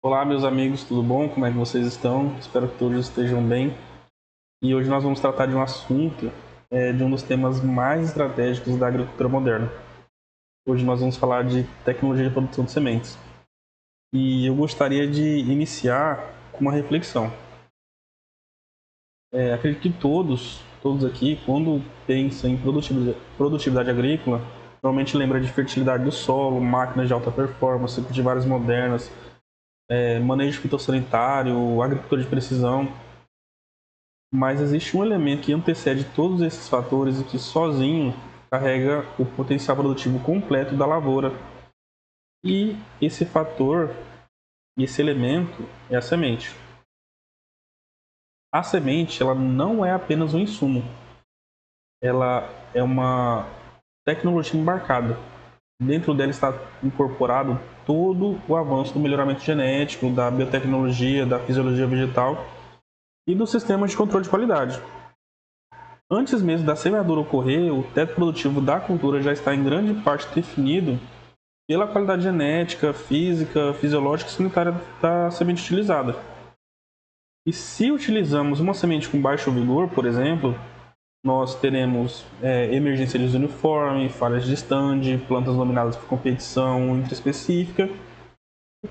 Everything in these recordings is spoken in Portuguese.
Olá, meus amigos, tudo bom? Como é que vocês estão? Espero que todos estejam bem. E hoje nós vamos tratar de um assunto, de um dos temas mais estratégicos da agricultura moderna. Hoje nós vamos falar de tecnologia de produção de sementes. E eu gostaria de iniciar com uma reflexão. Acredito que todos aqui, quando pensam em produtividade agrícola, normalmente lembra de fertilidade do solo, máquinas de alta performance, cultivares modernas, manejo fitossanitário, agricultura de precisão. Mas existe um elemento que antecede todos esses fatores e que sozinho carrega o potencial produtivo completo da lavoura. E esse fator, esse elemento é a semente. A semente, ela não é apenas um insumo. Ela é uma tecnologia embarcada. Dentro dela está incorporado todo o avanço do melhoramento genético, da biotecnologia, da fisiologia vegetal e dos sistemas de controle de qualidade. Antes mesmo da semeadura ocorrer, o teto produtivo da cultura já está em grande parte definido pela qualidade genética, física, fisiológica e sanitária da semente utilizada. E se utilizamos uma semente com baixo vigor, por exemplo, nós teremos emergência de uniforme, falhas de stand, plantas dominadas por competição intraespecífica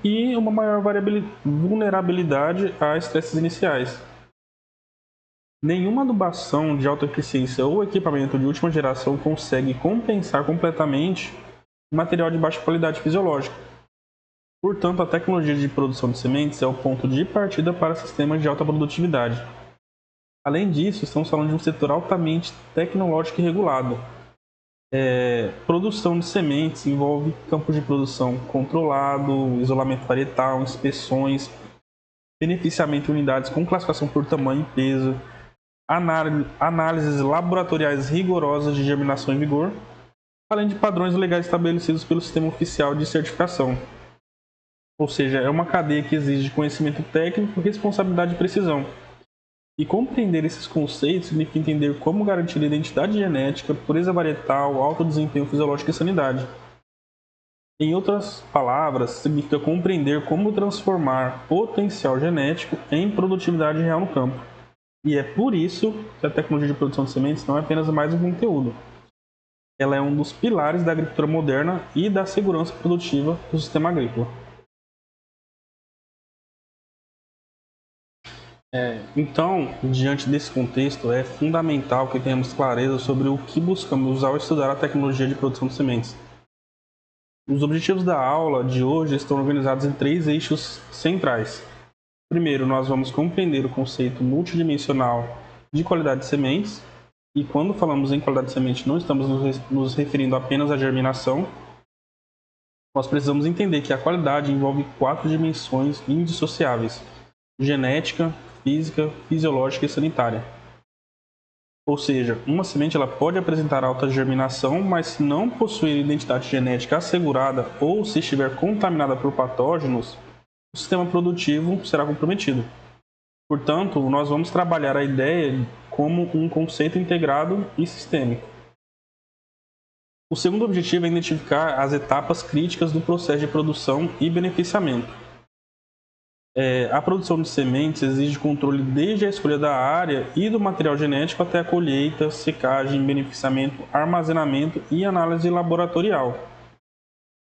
e uma maior vulnerabilidade a estresses iniciais. Nenhuma adubação de alta eficiência ou equipamento de última geração consegue compensar completamente o material de baixa qualidade fisiológica. Portanto, a tecnologia de produção de sementes é o ponto de partida para sistemas de alta produtividade. Além disso, estamos falando de um setor altamente tecnológico e regulado. Produção de sementes envolve campos de produção controlado, isolamento varietal, inspeções, beneficiamento de unidades com classificação por tamanho e peso, análises laboratoriais rigorosas de germinação e vigor, além de padrões legais estabelecidos pelo Sistema Oficial de Certificação. Ou seja, é uma cadeia que exige conhecimento técnico, responsabilidade e precisão. E compreender esses conceitos significa entender como garantir a identidade genética, pureza varietal, alto desempenho fisiológico e sanidade. Em outras palavras, significa compreender como transformar potencial genético em produtividade real no campo. E é por isso que a tecnologia de produção de sementes não é apenas mais um conteúdo. Ela é um dos pilares da agricultura moderna e da segurança produtiva do sistema agrícola. Então, diante desse contexto, é fundamental que tenhamos clareza sobre o que buscamos ao estudar a tecnologia de produção de sementes. Os objetivos da aula de hoje estão organizados em 3 eixos centrais. Primeiro, nós vamos compreender o conceito multidimensional de qualidade de sementes. E quando falamos em qualidade de semente, não estamos nos referindo apenas à germinação. Nós precisamos entender que a qualidade envolve 4 dimensões indissociáveis: genética, física, fisiológica e sanitária. Ou seja, uma semente ela pode apresentar alta germinação, mas se não possuir identidade genética assegurada ou se estiver contaminada por patógenos, o sistema produtivo será comprometido. Portanto, nós vamos trabalhar a ideia como um conceito integrado e sistêmico. O segundo objetivo é identificar as etapas críticas do processo de produção e beneficiamento. A produção de sementes exige controle desde a escolha da área e do material genético até a colheita, secagem, beneficiamento, armazenamento e análise laboratorial.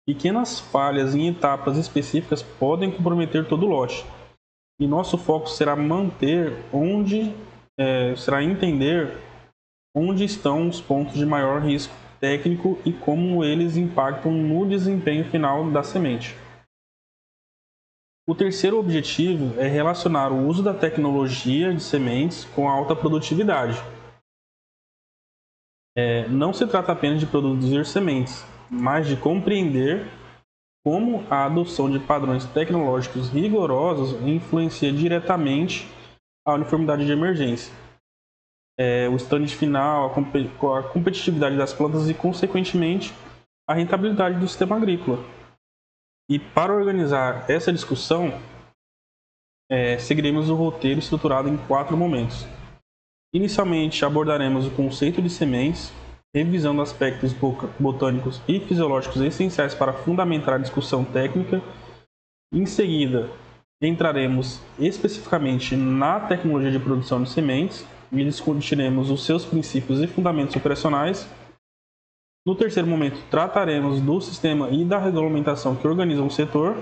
Pequenas falhas em etapas específicas podem comprometer todo o lote. E nosso foco será entender onde estão os pontos de maior risco técnico e como eles impactam no desempenho final da semente. O terceiro objetivo é relacionar o uso da tecnologia de sementes com a alta produtividade. Não se trata apenas de produzir sementes, mas de compreender como a adoção de padrões tecnológicos rigorosos influencia diretamente a uniformidade de emergência, o stand final, a competitividade das plantas e, consequentemente, a rentabilidade do sistema agrícola. E para organizar essa discussão, seguiremos o roteiro estruturado em 4 momentos. Inicialmente, abordaremos o conceito de sementes, revisando aspectos botânicos e fisiológicos essenciais para fundamentar a discussão técnica. Em seguida, Entraremos especificamente na tecnologia de produção de sementes e discutiremos os seus princípios e fundamentos operacionais. No terceiro momento, trataremos do sistema e da regulamentação que organizam o setor,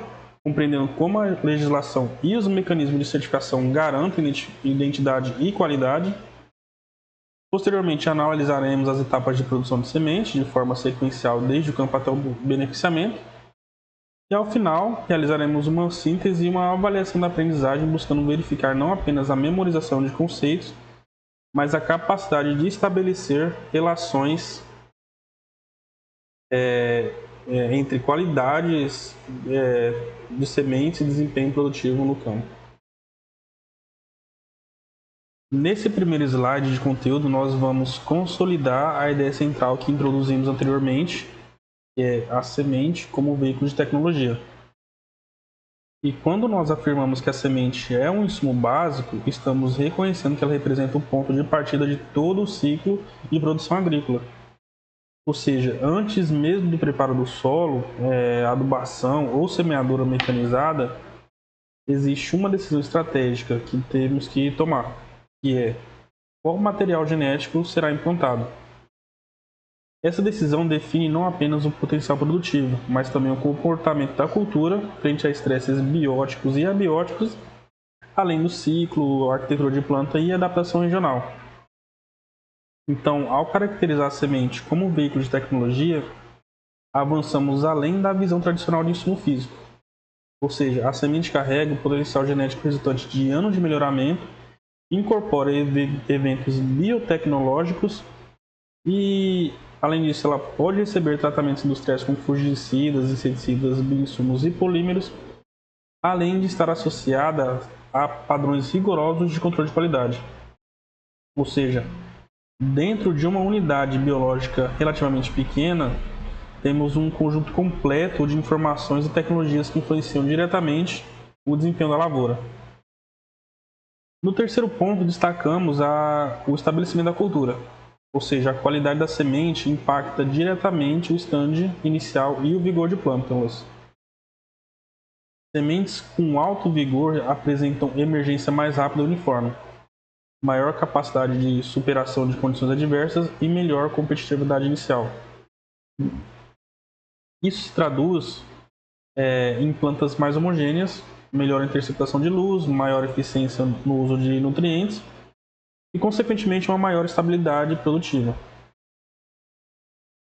compreendendo como a legislação e os mecanismos de certificação garantem identidade e qualidade. Posteriormente, analisaremos as etapas de produção de sementes de forma sequencial desde o campo até o beneficiamento. E ao final, realizaremos uma síntese e uma avaliação da aprendizagem, buscando verificar não apenas a memorização de conceitos, mas a capacidade de estabelecer relações entre qualidades de sementes e desempenho produtivo no campo. Nesse primeiro slide de conteúdo, nós vamos consolidar a ideia central que introduzimos anteriormente, que é a semente como veículo de tecnologia. E quando nós afirmamos que a semente é um insumo básico, estamos reconhecendo que ela representa o ponto de partida de todo o ciclo de produção agrícola. Ou seja, antes mesmo do preparo do solo, adubação ou semeadura mecanizada, existe uma decisão estratégica que temos que tomar, que é qual material genético será implantado. Essa decisão define não apenas o potencial produtivo, mas também o comportamento da cultura frente a estresses bióticos e abióticos, além do ciclo, arquitetura de planta e adaptação regional. Então, ao caracterizar a semente como veículo de tecnologia, avançamos além da visão tradicional de insumo físico. Ou seja, a semente carrega o potencial genético resultante de anos de melhoramento, incorpora eventos biotecnológicos e, além disso, ela pode receber tratamentos industriais como fungicidas, inseticidas, bioinsumos e polímeros, além de estar associada a padrões rigorosos de controle de qualidade. Ou seja, dentro de uma unidade biológica relativamente pequena, temos um conjunto completo de informações e tecnologias que influenciam diretamente o desempenho da lavoura. No terceiro ponto, destacamos o estabelecimento da cultura, ou seja, a qualidade da semente impacta diretamente o estande inicial e o vigor de plântulas. Sementes com alto vigor apresentam emergência mais rápida e uniforme, maior capacidade de superação de condições adversas e melhor competitividade inicial. Isso se traduz em plantas mais homogêneas, melhor interceptação de luz, maior eficiência no uso de nutrientes e, consequentemente, uma maior estabilidade produtiva.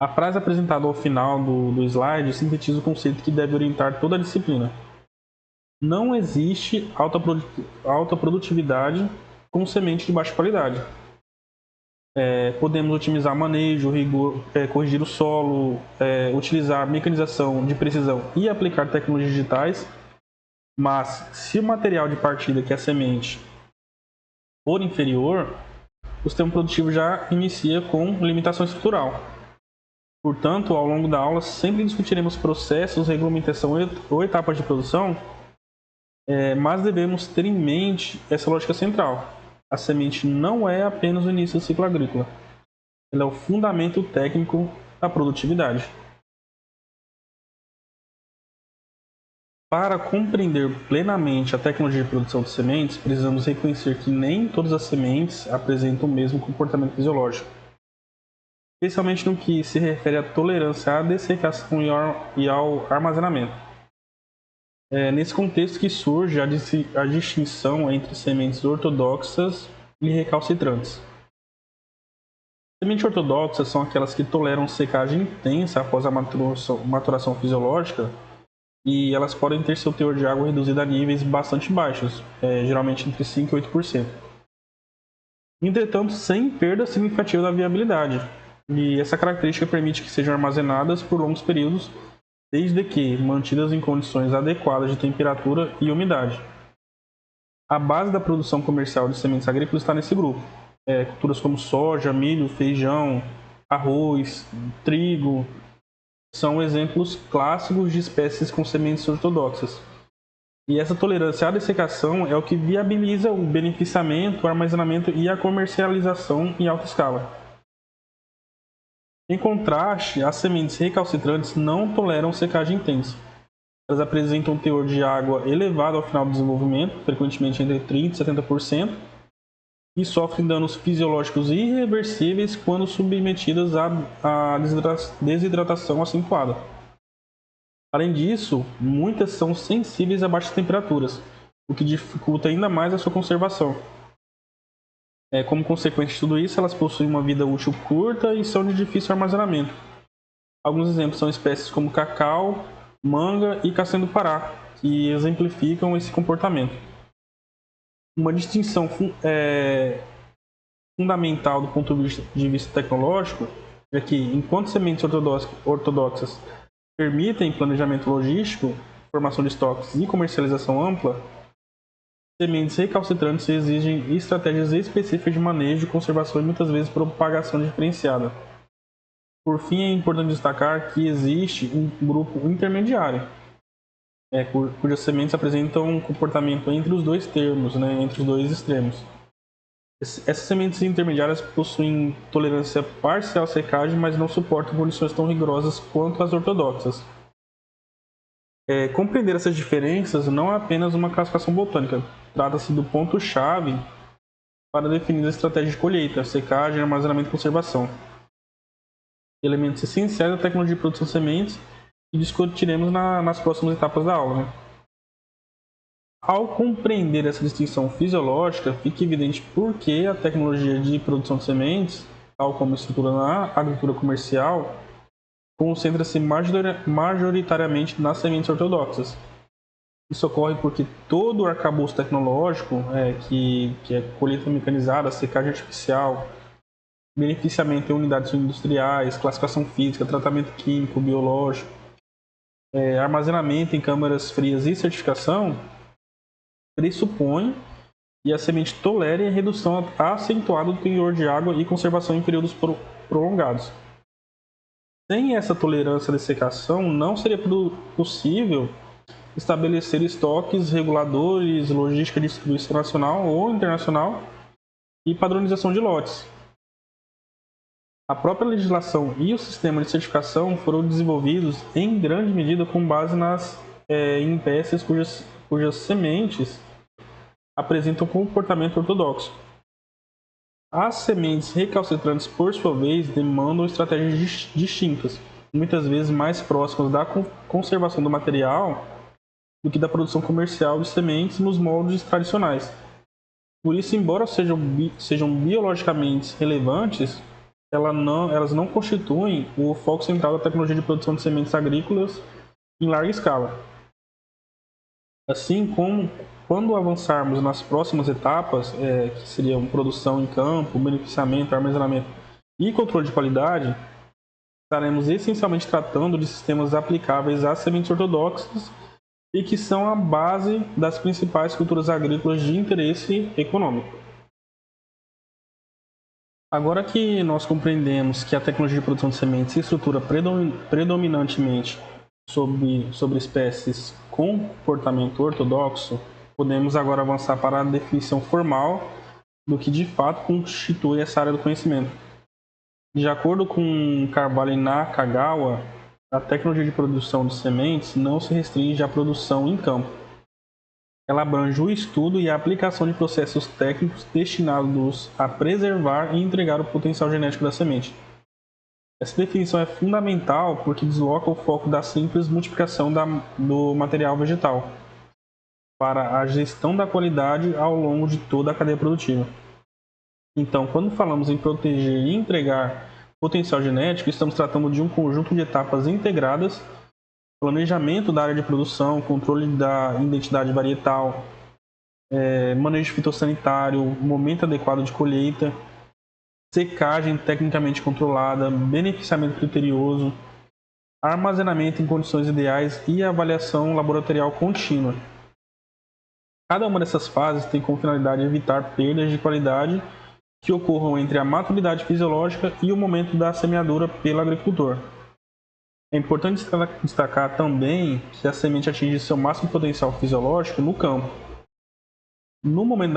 A frase apresentada ao final do slide sintetiza o conceito que deve orientar toda a disciplina. Não existe alta produtividade com semente de baixa qualidade. Podemos otimizar manejo, corrigir o solo, utilizar mecanização de precisão e aplicar tecnologias digitais, mas se o material de partida, que é a semente, for inferior, o sistema produtivo já inicia com limitação estrutural. Portanto, ao longo da aula, sempre discutiremos processos, regulamentação ou etapas de produção, mas devemos ter em mente essa lógica central. A semente não é apenas o início do ciclo agrícola. Ela é o fundamento técnico da produtividade. Para compreender plenamente a tecnologia de produção de sementes, precisamos reconhecer que nem todas as sementes apresentam o mesmo comportamento fisiológico, especialmente no que se refere à tolerância à dessecação e ao armazenamento. É nesse contexto que surge a distinção entre sementes ortodoxas e recalcitrantes. Sementes ortodoxas são aquelas que toleram secagem intensa após a maturação fisiológica, e elas podem ter seu teor de água reduzido a níveis bastante baixos, geralmente entre 5% e 8%. Entretanto, sem perda significativa da viabilidade, e essa característica permite que sejam armazenadas por longos períodos, desde que mantidas em condições adequadas de temperatura e umidade. A base da produção comercial de sementes agrícolas está nesse grupo. Culturas como soja, milho, feijão, arroz, trigo, são exemplos clássicos de espécies com sementes ortodoxas. E essa tolerância à dessecação é o que viabiliza o beneficiamento, o armazenamento e a comercialização em alta escala. Em contraste, as sementes recalcitrantes não toleram secagem intensa. Elas apresentam um teor de água elevado ao final do desenvolvimento, frequentemente entre 30% e 70%, e sofrem danos fisiológicos irreversíveis quando submetidas à desidratação acentuada. Além disso, muitas são sensíveis a baixas temperaturas, o que dificulta ainda mais a sua conservação. Como consequência de tudo isso, elas possuem uma vida útil curta e são de difícil armazenamento. Alguns exemplos são espécies como cacau, manga e castanha do Pará, que exemplificam esse comportamento. Uma distinção fundamental do ponto de vista tecnológico é que, enquanto sementes ortodoxas permitem planejamento logístico, formação de estoques e comercialização ampla, sementes recalcitrantes exigem estratégias específicas de manejo, conservação e muitas vezes propagação diferenciada. Por fim, é importante destacar que existe um grupo intermediário, cujas sementes apresentam um comportamento entre os dois termos, entre os dois extremos. Essas sementes intermediárias possuem tolerância parcial à secagem, mas não suportam condições tão rigorosas quanto as ortodoxas. Compreender essas diferenças não é apenas uma classificação botânica, trata-se do ponto-chave para definir a estratégia de colheita, secagem, armazenamento e conservação. Elementos essenciais da tecnologia de produção de sementes que discutiremos nas próximas etapas da aula. Ao compreender essa distinção fisiológica, fica evidente por que a tecnologia de produção de sementes, tal como estrutura na agricultura comercial, concentra-se majoritariamente nas sementes ortodoxas. Isso ocorre porque todo o arcabouço tecnológico, que é colheita mecanizada, secagem artificial, beneficiamento em unidades industriais, classificação física, tratamento químico, biológico, armazenamento em câmaras frias e certificação, pressupõe que a semente tolere a redução acentuada do teor de água e conservação em períodos prolongados. Sem essa tolerância à dessecação, não seria possível estabelecer estoques, reguladores, logística de distribuição nacional ou internacional e padronização de lotes. A própria legislação e o sistema de certificação foram desenvolvidos em grande medida com base em espécies cujas sementes apresentam comportamento ortodoxo. As sementes recalcitrantes, por sua vez, demandam estratégias distintas, muitas vezes mais próximas da conservação do material do que da produção comercial de sementes nos moldes tradicionais. Por isso, embora sejam biologicamente relevantes, elas não constituem o foco central da tecnologia de produção de sementes agrícolas em larga escala. Assim como, quando avançarmos nas próximas etapas, que seriam produção em campo, beneficiamento, armazenamento e controle de qualidade, estaremos essencialmente tratando de sistemas aplicáveis às sementes ortodoxas e que são a base das principais culturas agrícolas de interesse econômico. Agora que nós compreendemos que a tecnologia de produção de sementes se estrutura predominantemente sobre espécies com comportamento ortodoxo, podemos agora avançar para a definição formal do que de fato constitui essa área do conhecimento. De acordo com Carvalho e Nakagawa, a tecnologia de produção de sementes não se restringe à produção em campo. Ela abrange o estudo e a aplicação de processos técnicos destinados a preservar e entregar o potencial genético da semente. Essa definição é fundamental porque desloca o foco da simples multiplicação do material vegetal para a gestão da qualidade ao longo de toda a cadeia produtiva. Então, quando falamos em proteger e entregar potencial genético, estamos tratando de um conjunto de etapas integradas: planejamento da área de produção, controle da identidade varietal, manejo fitossanitário, momento adequado de colheita, secagem tecnicamente controlada, beneficiamento criterioso, armazenamento em condições ideais e avaliação laboratorial contínua. Cada uma dessas fases tem como finalidade evitar perdas de qualidade que ocorram entre a maturidade fisiológica e o momento da semeadura pelo agricultor. É importante destacar também que a semente atinge seu máximo potencial fisiológico no campo, no momento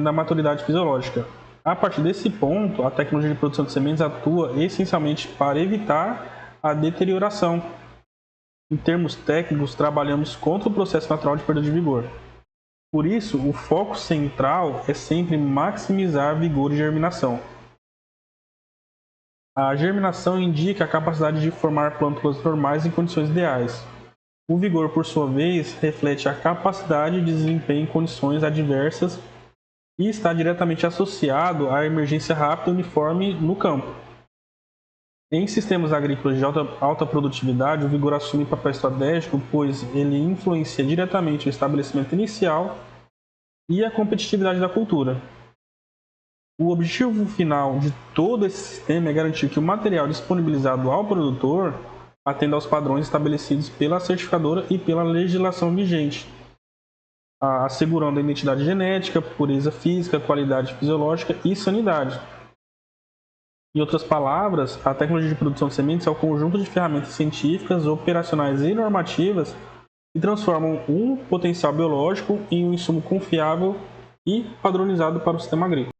da maturidade fisiológica. A partir desse ponto, a tecnologia de produção de sementes atua essencialmente para evitar a deterioração. Em termos técnicos, trabalhamos contra o processo natural de perda de vigor. Por isso, o foco central é sempre maximizar vigor e germinação. A germinação indica a capacidade de formar plântulas normais em condições ideais. O vigor, por sua vez, reflete a capacidade de desempenho em condições adversas e está diretamente associado à emergência rápida e uniforme no campo. Em sistemas agrícolas de alta produtividade, o vigor assume papel estratégico, pois ele influencia diretamente o estabelecimento inicial e a competitividade da cultura. O objetivo final de todo esse sistema é garantir que o material disponibilizado ao produtor atenda aos padrões estabelecidos pela certificadora e pela legislação vigente, assegurando a identidade genética, pureza física, qualidade fisiológica e sanidade. Em outras palavras, a tecnologia de produção de sementes é o conjunto de ferramentas científicas, operacionais e normativas que transformam um potencial biológico em um insumo confiável e padronizado para o sistema agrícola.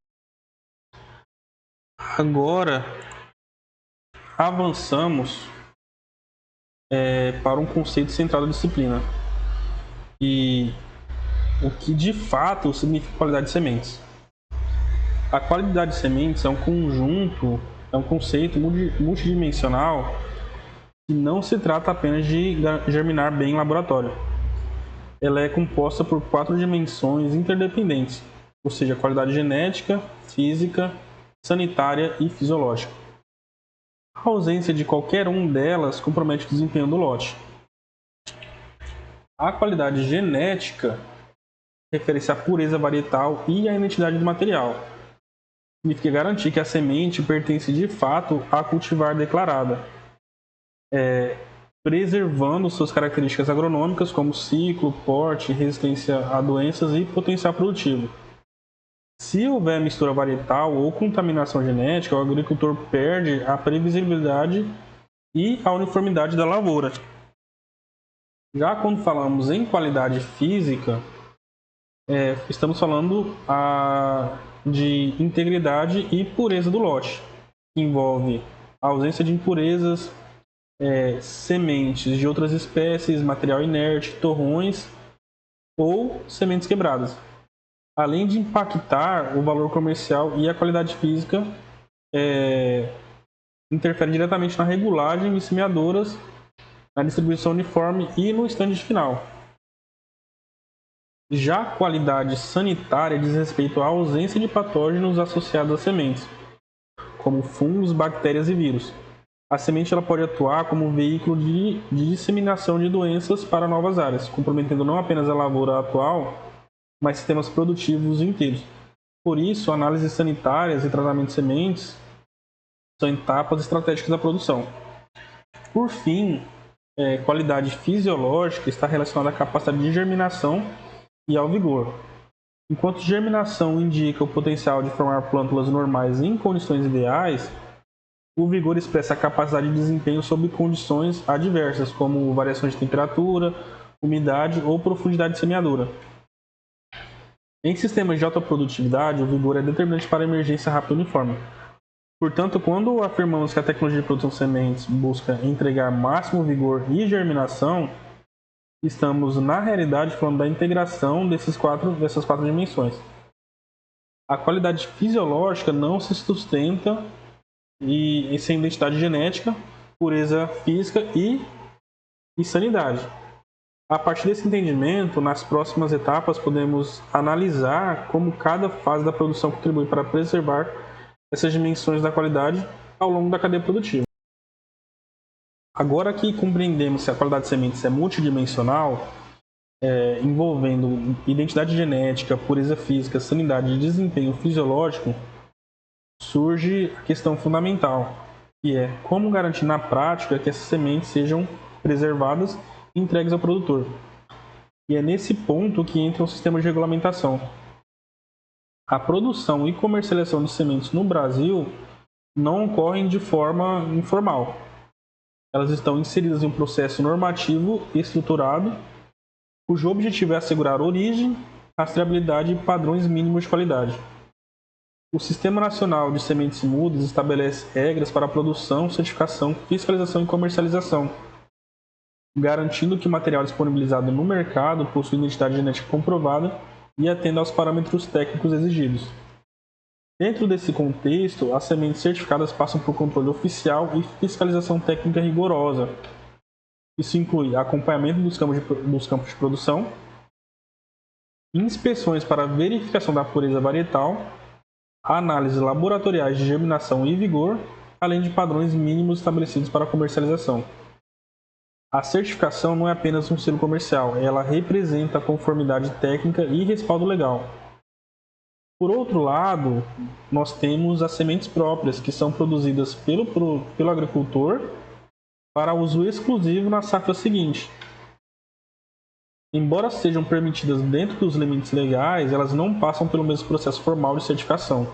Agora, avançamos para um conceito central da disciplina e o que de fato significa qualidade de sementes. A qualidade de sementes é um conceito multidimensional que não se trata apenas de germinar bem em laboratório. Ela é composta por 4 dimensões interdependentes, ou seja, qualidade genética, física, sanitária e fisiológica. A ausência de qualquer uma delas compromete o desempenho do lote. A qualidade genética refere-se à pureza varietal e à identidade do material. Significa garantir que a semente pertence de fato à cultivar declarada, preservando suas características agronômicas como ciclo, porte, resistência a doenças e potencial produtivo. Se houver mistura varietal ou contaminação genética, o agricultor perde a previsibilidade e a uniformidade da lavoura. Já quando falamos em qualidade física, estamos falando de integridade e pureza do lote, que envolve a ausência de impurezas, sementes de outras espécies, material inerte, torrões ou sementes quebradas. Além de impactar o valor comercial e a qualidade física, interfere diretamente na regulagem de semeadoras, na distribuição uniforme e no estande final. Já a qualidade sanitária diz respeito à ausência de patógenos associados às sementes, como fungos, bactérias e vírus. A semente ela pode atuar como veículo de disseminação de doenças para novas áreas, comprometendo não apenas a lavoura atual, mas sistemas produtivos inteiros. Por isso, análises sanitárias e tratamento de sementes são etapas estratégicas da produção. Por fim, qualidade fisiológica está relacionada à capacidade de germinação e ao vigor. Enquanto germinação indica o potencial de formar plântulas normais em condições ideais, o vigor expressa a capacidade de desempenho sob condições adversas, como variações de temperatura, umidade ou profundidade de semeadura. Em sistemas de alta produtividade, o vigor é determinante para a emergência rápida e uniforme. Portanto, quando afirmamos que a tecnologia de produção de sementes busca entregar máximo vigor e germinação, estamos, na realidade, falando da integração dessas quatro dimensões. A qualidade fisiológica não se sustenta sem identidade genética, pureza física e sanidade. A partir desse entendimento, nas próximas etapas, podemos analisar como cada fase da produção contribui para preservar essas dimensões da qualidade ao longo da cadeia produtiva. Agora que compreendemos que a qualidade de sementes é multidimensional, envolvendo identidade genética, pureza física, sanidade e desempenho fisiológico, surge a questão fundamental, que é como garantir na prática que essas sementes sejam preservadas e entregues ao produtor. E é nesse ponto que entra o sistema de regulamentação. A produção e comercialização de sementes no Brasil não ocorrem de forma informal. Elas estão inseridas em um processo normativo estruturado, cujo objetivo é assegurar origem, rastreabilidade e padrões mínimos de qualidade. O Sistema Nacional de Sementes Mudas estabelece regras para a produção, certificação, fiscalização e comercialização garantindo que o material disponibilizado no mercado possui identidade genética comprovada e atenda aos parâmetros técnicos exigidos. Dentro desse contexto, as sementes certificadas passam por controle oficial e fiscalização técnica rigorosa. Isso inclui acompanhamento dos campos de produção, inspeções para verificação da pureza varietal, análises laboratoriais de germinação e vigor, além de padrões mínimos estabelecidos para a comercialização. A certificação não é apenas um selo comercial, ela representa a conformidade técnica e respaldo legal. Por outro lado, nós temos as sementes próprias, que são produzidas pelo agricultor para uso exclusivo na safra seguinte. Embora sejam permitidas dentro dos limites legais, elas não passam pelo mesmo processo formal de certificação.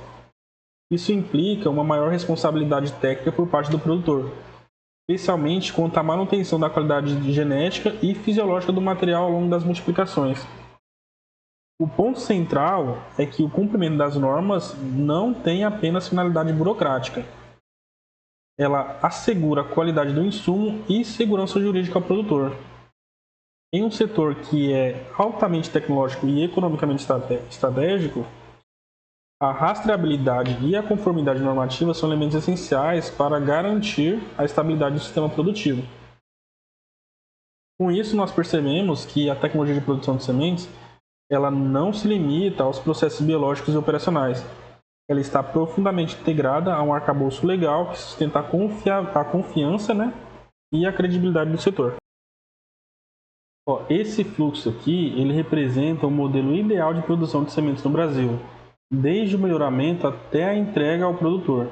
Isso implica uma maior responsabilidade técnica por parte do produtor, especialmente quanto à manutenção da qualidade genética e fisiológica do material ao longo das multiplicações. O ponto central é que o cumprimento das normas não tem apenas finalidade burocrática. Ela assegura a qualidade do insumo e segurança jurídica ao produtor. Em um setor que é altamente tecnológico e economicamente estratégico, a rastreabilidade e a conformidade normativa são elementos essenciais para garantir a estabilidade do sistema produtivo. Com isso, nós percebemos que a tecnologia de produção de sementes ela não se limita aos processos biológicos e operacionais. Ela está profundamente integrada a um arcabouço legal que sustenta a confiança, e a credibilidade do setor. Esse fluxo aqui ele representa o modelo ideal de produção de sementes no Brasil, desde o melhoramento até a entrega ao produtor.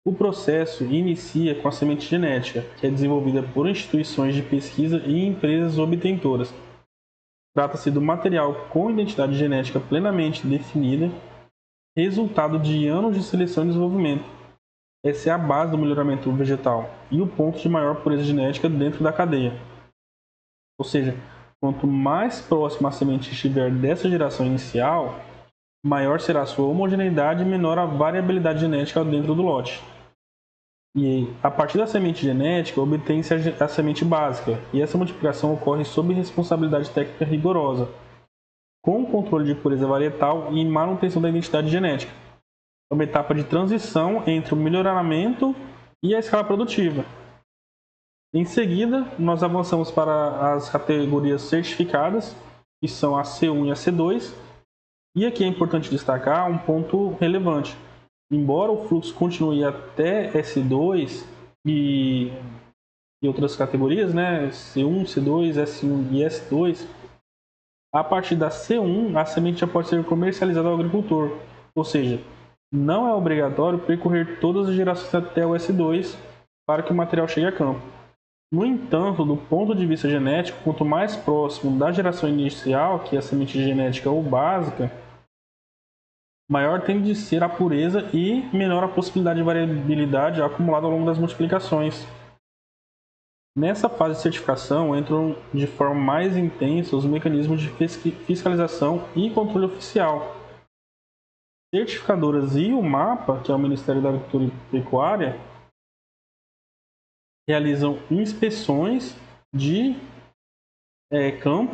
O processo inicia com a semente genética, que é desenvolvida por instituições de pesquisa e empresas obtentoras. Trata-se do material com identidade genética plenamente definida, resultado de anos de seleção e desenvolvimento. Essa é a base do melhoramento vegetal e o ponto de maior pureza genética dentro da cadeia. Ou seja, quanto mais próxima a semente estiver dessa geração inicial, maior será a sua homogeneidade e menor a variabilidade genética dentro do lote. E a partir da semente genética, obtém-se a semente básica, e essa multiplicação ocorre sob responsabilidade técnica rigorosa, com controle de pureza varietal e manutenção da identidade genética. É uma etapa de transição entre o melhoramento e a escala produtiva. Em seguida, nós avançamos para as categorias certificadas, que são a C1 e a C2, e aqui é importante destacar um ponto relevante. Embora o fluxo continue até S2 e outras categorias, C1, C2, S1 e S2, a partir da C1 a semente já pode ser comercializada ao agricultor, ou seja, não é obrigatório percorrer todas as gerações até o S2 para que o material chegue a campo. No entanto, do ponto de vista genético, quanto mais próximo da geração inicial, que é a semente genética ou básica, maior tende de ser a pureza e menor a possibilidade de variabilidade acumulada ao longo das multiplicações. Nessa fase de certificação entram de forma mais intensa os mecanismos de fiscalização e controle oficial. Certificadoras e o MAPA, que é o Ministério da Agricultura e Pecuária, realizam inspeções de campo,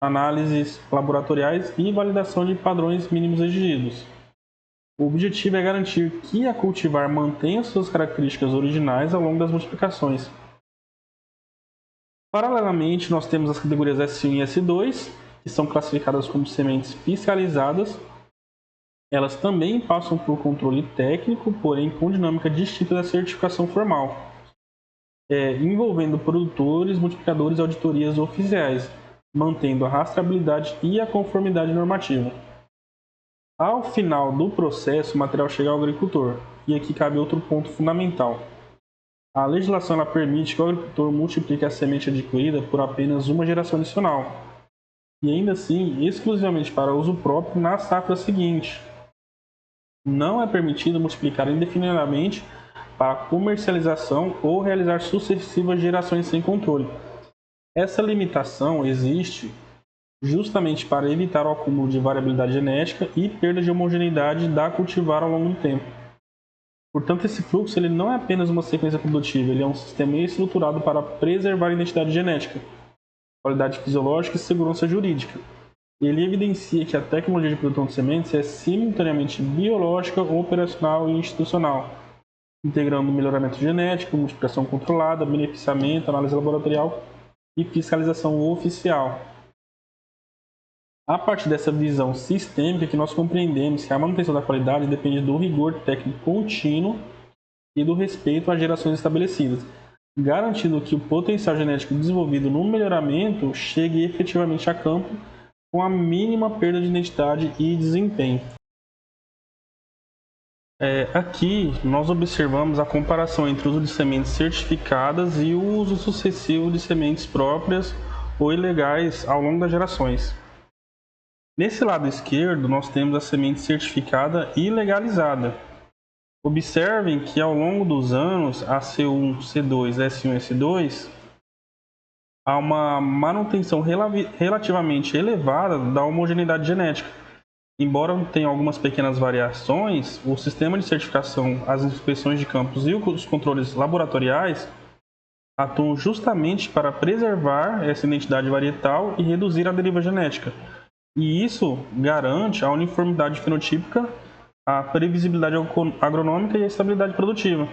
análises laboratoriais e validação de padrões mínimos exigidos. O objetivo é garantir que a cultivar mantenha suas características originais ao longo das multiplicações. Paralelamente, nós temos as categorias S1 e S2, que são classificadas como sementes fiscalizadas. Elas também passam por controle técnico, porém com dinâmica distinta da certificação formal, envolvendo produtores, multiplicadores e auditorias oficiais, mantendo a rastreabilidade e a conformidade normativa. Ao final do processo, o material chega ao agricultor, e aqui cabe outro ponto fundamental. A legislação permite que o agricultor multiplique a semente adquirida por apenas uma geração adicional, e ainda assim exclusivamente para uso próprio na safra seguinte. Não é permitido multiplicar indefinidamente para comercialização ou realizar sucessivas gerações sem controle. Essa limitação existe justamente para evitar o acúmulo de variabilidade genética e perda de homogeneidade da cultivar ao longo do tempo. Portanto, esse fluxo ele não é apenas uma sequência produtiva, ele é um sistema estruturado para preservar a identidade genética, qualidade fisiológica e segurança jurídica. Ele evidencia que a tecnologia de produção de sementes é simultaneamente biológica, operacional e institucional, integrando melhoramento genético, multiplicação controlada, beneficiamento, análise laboratorial e fiscalização oficial. A partir dessa visão sistêmica que nós compreendemos que a manutenção da qualidade depende do rigor técnico contínuo e do respeito às gerações estabelecidas, garantindo que o potencial genético desenvolvido no melhoramento chegue efetivamente a campo com a mínima perda de identidade e desempenho. Aqui nós observamos a comparação entre o uso de sementes certificadas e o uso sucessivo de sementes próprias ou ilegais ao longo das gerações. Nesse lado esquerdo, nós temos a semente certificada e legalizada. Observem que ao longo dos anos, a C1, C2, S1 e S2, há uma manutenção relativamente elevada da homogeneidade genética. Embora tenha algumas pequenas variações, o sistema de certificação, as inspeções de campos e os controles laboratoriais atuam justamente para preservar essa identidade varietal e reduzir a deriva genética. E isso garante a uniformidade fenotípica, a previsibilidade agronômica e a estabilidade produtiva.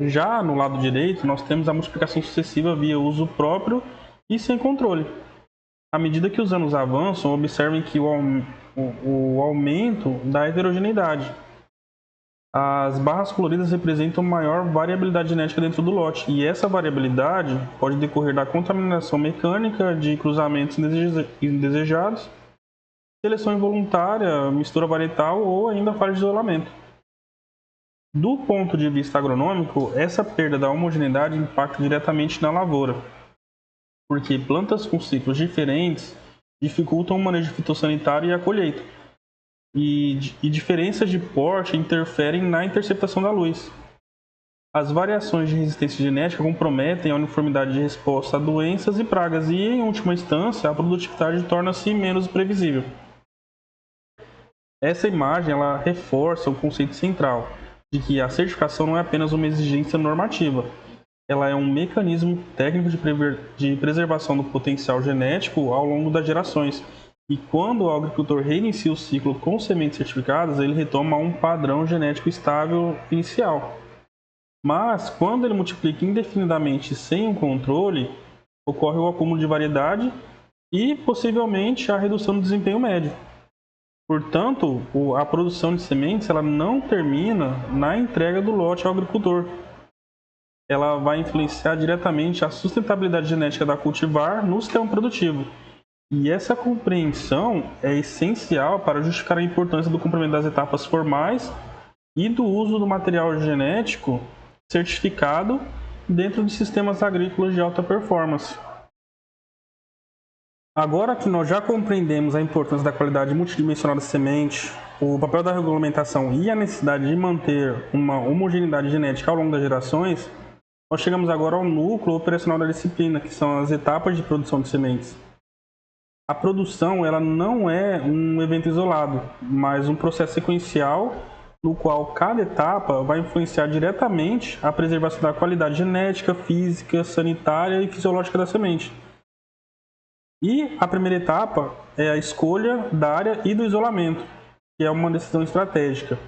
Já no lado direito, nós temos a multiplicação sucessiva via uso próprio e sem controle. À medida que os anos avançam, observem que o aumento da heterogeneidade. As barras coloridas representam maior variabilidade genética dentro do lote, e essa variabilidade pode decorrer da contaminação mecânica, de cruzamentos indesejados, seleção involuntária, mistura varietal ou ainda falha de isolamento. Do ponto de vista agronômico, essa perda da homogeneidade impacta diretamente na lavoura, porque plantas com ciclos diferentes dificultam o manejo fitossanitário e a colheita, e diferenças de porte interferem na interceptação da luz. As variações de resistência genética comprometem a uniformidade de resposta a doenças e pragas e, em última instância, a produtividade torna-se menos previsível. Essa imagem ela reforça o conceito central de que a certificação não é apenas uma exigência normativa, ela é um mecanismo técnico de preservação do potencial genético ao longo das gerações. E quando o agricultor reinicia o ciclo com sementes certificadas, ele retoma um padrão genético estável inicial. Mas, quando ele multiplica indefinidamente sem um controle, ocorre o acúmulo de variedade e, possivelmente, a redução do desempenho médio. Portanto, a produção de sementes ela não termina na entrega do lote ao agricultor. Ela vai influenciar diretamente a sustentabilidade genética da cultivar no sistema produtivo. E essa compreensão é essencial para justificar a importância do cumprimento das etapas formais e do uso do material genético certificado dentro de sistemas agrícolas de alta performance. Agora que nós já compreendemos a importância da qualidade multidimensional da semente, o papel da regulamentação e a necessidade de manter uma homogeneidade genética ao longo das gerações, nós chegamos agora ao núcleo operacional da disciplina, que são as etapas de produção de sementes. A produção ela não é um evento isolado, mas um processo sequencial no qual cada etapa vai influenciar diretamente a preservação da qualidade genética, física, sanitária e fisiológica da semente. E a primeira etapa é a escolha da área e do isolamento, que é uma decisão estratégica.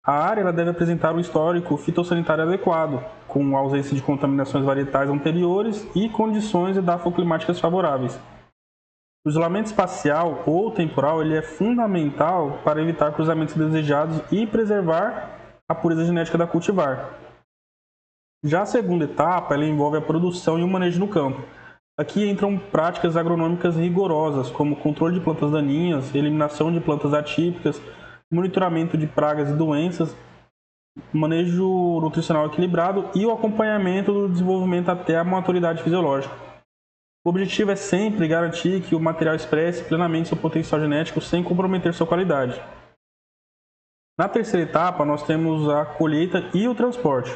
A área ela deve apresentar um histórico fitossanitário adequado, com ausência de contaminações varietais anteriores e condições edafoclimáticas favoráveis. O isolamento espacial ou temporal ele é fundamental para evitar cruzamentos indesejados e preservar a pureza genética da cultivar. Já a segunda etapa ela envolve a produção e o manejo no campo. Aqui entram práticas agronômicas rigorosas, como controle de plantas daninhas, eliminação de plantas atípicas, monitoramento de pragas e doenças, manejo nutricional equilibrado e o acompanhamento do desenvolvimento até a maturidade fisiológica. O objetivo é sempre garantir que o material expresse plenamente seu potencial genético sem comprometer sua qualidade. Na terceira etapa, nós temos a colheita e o transporte.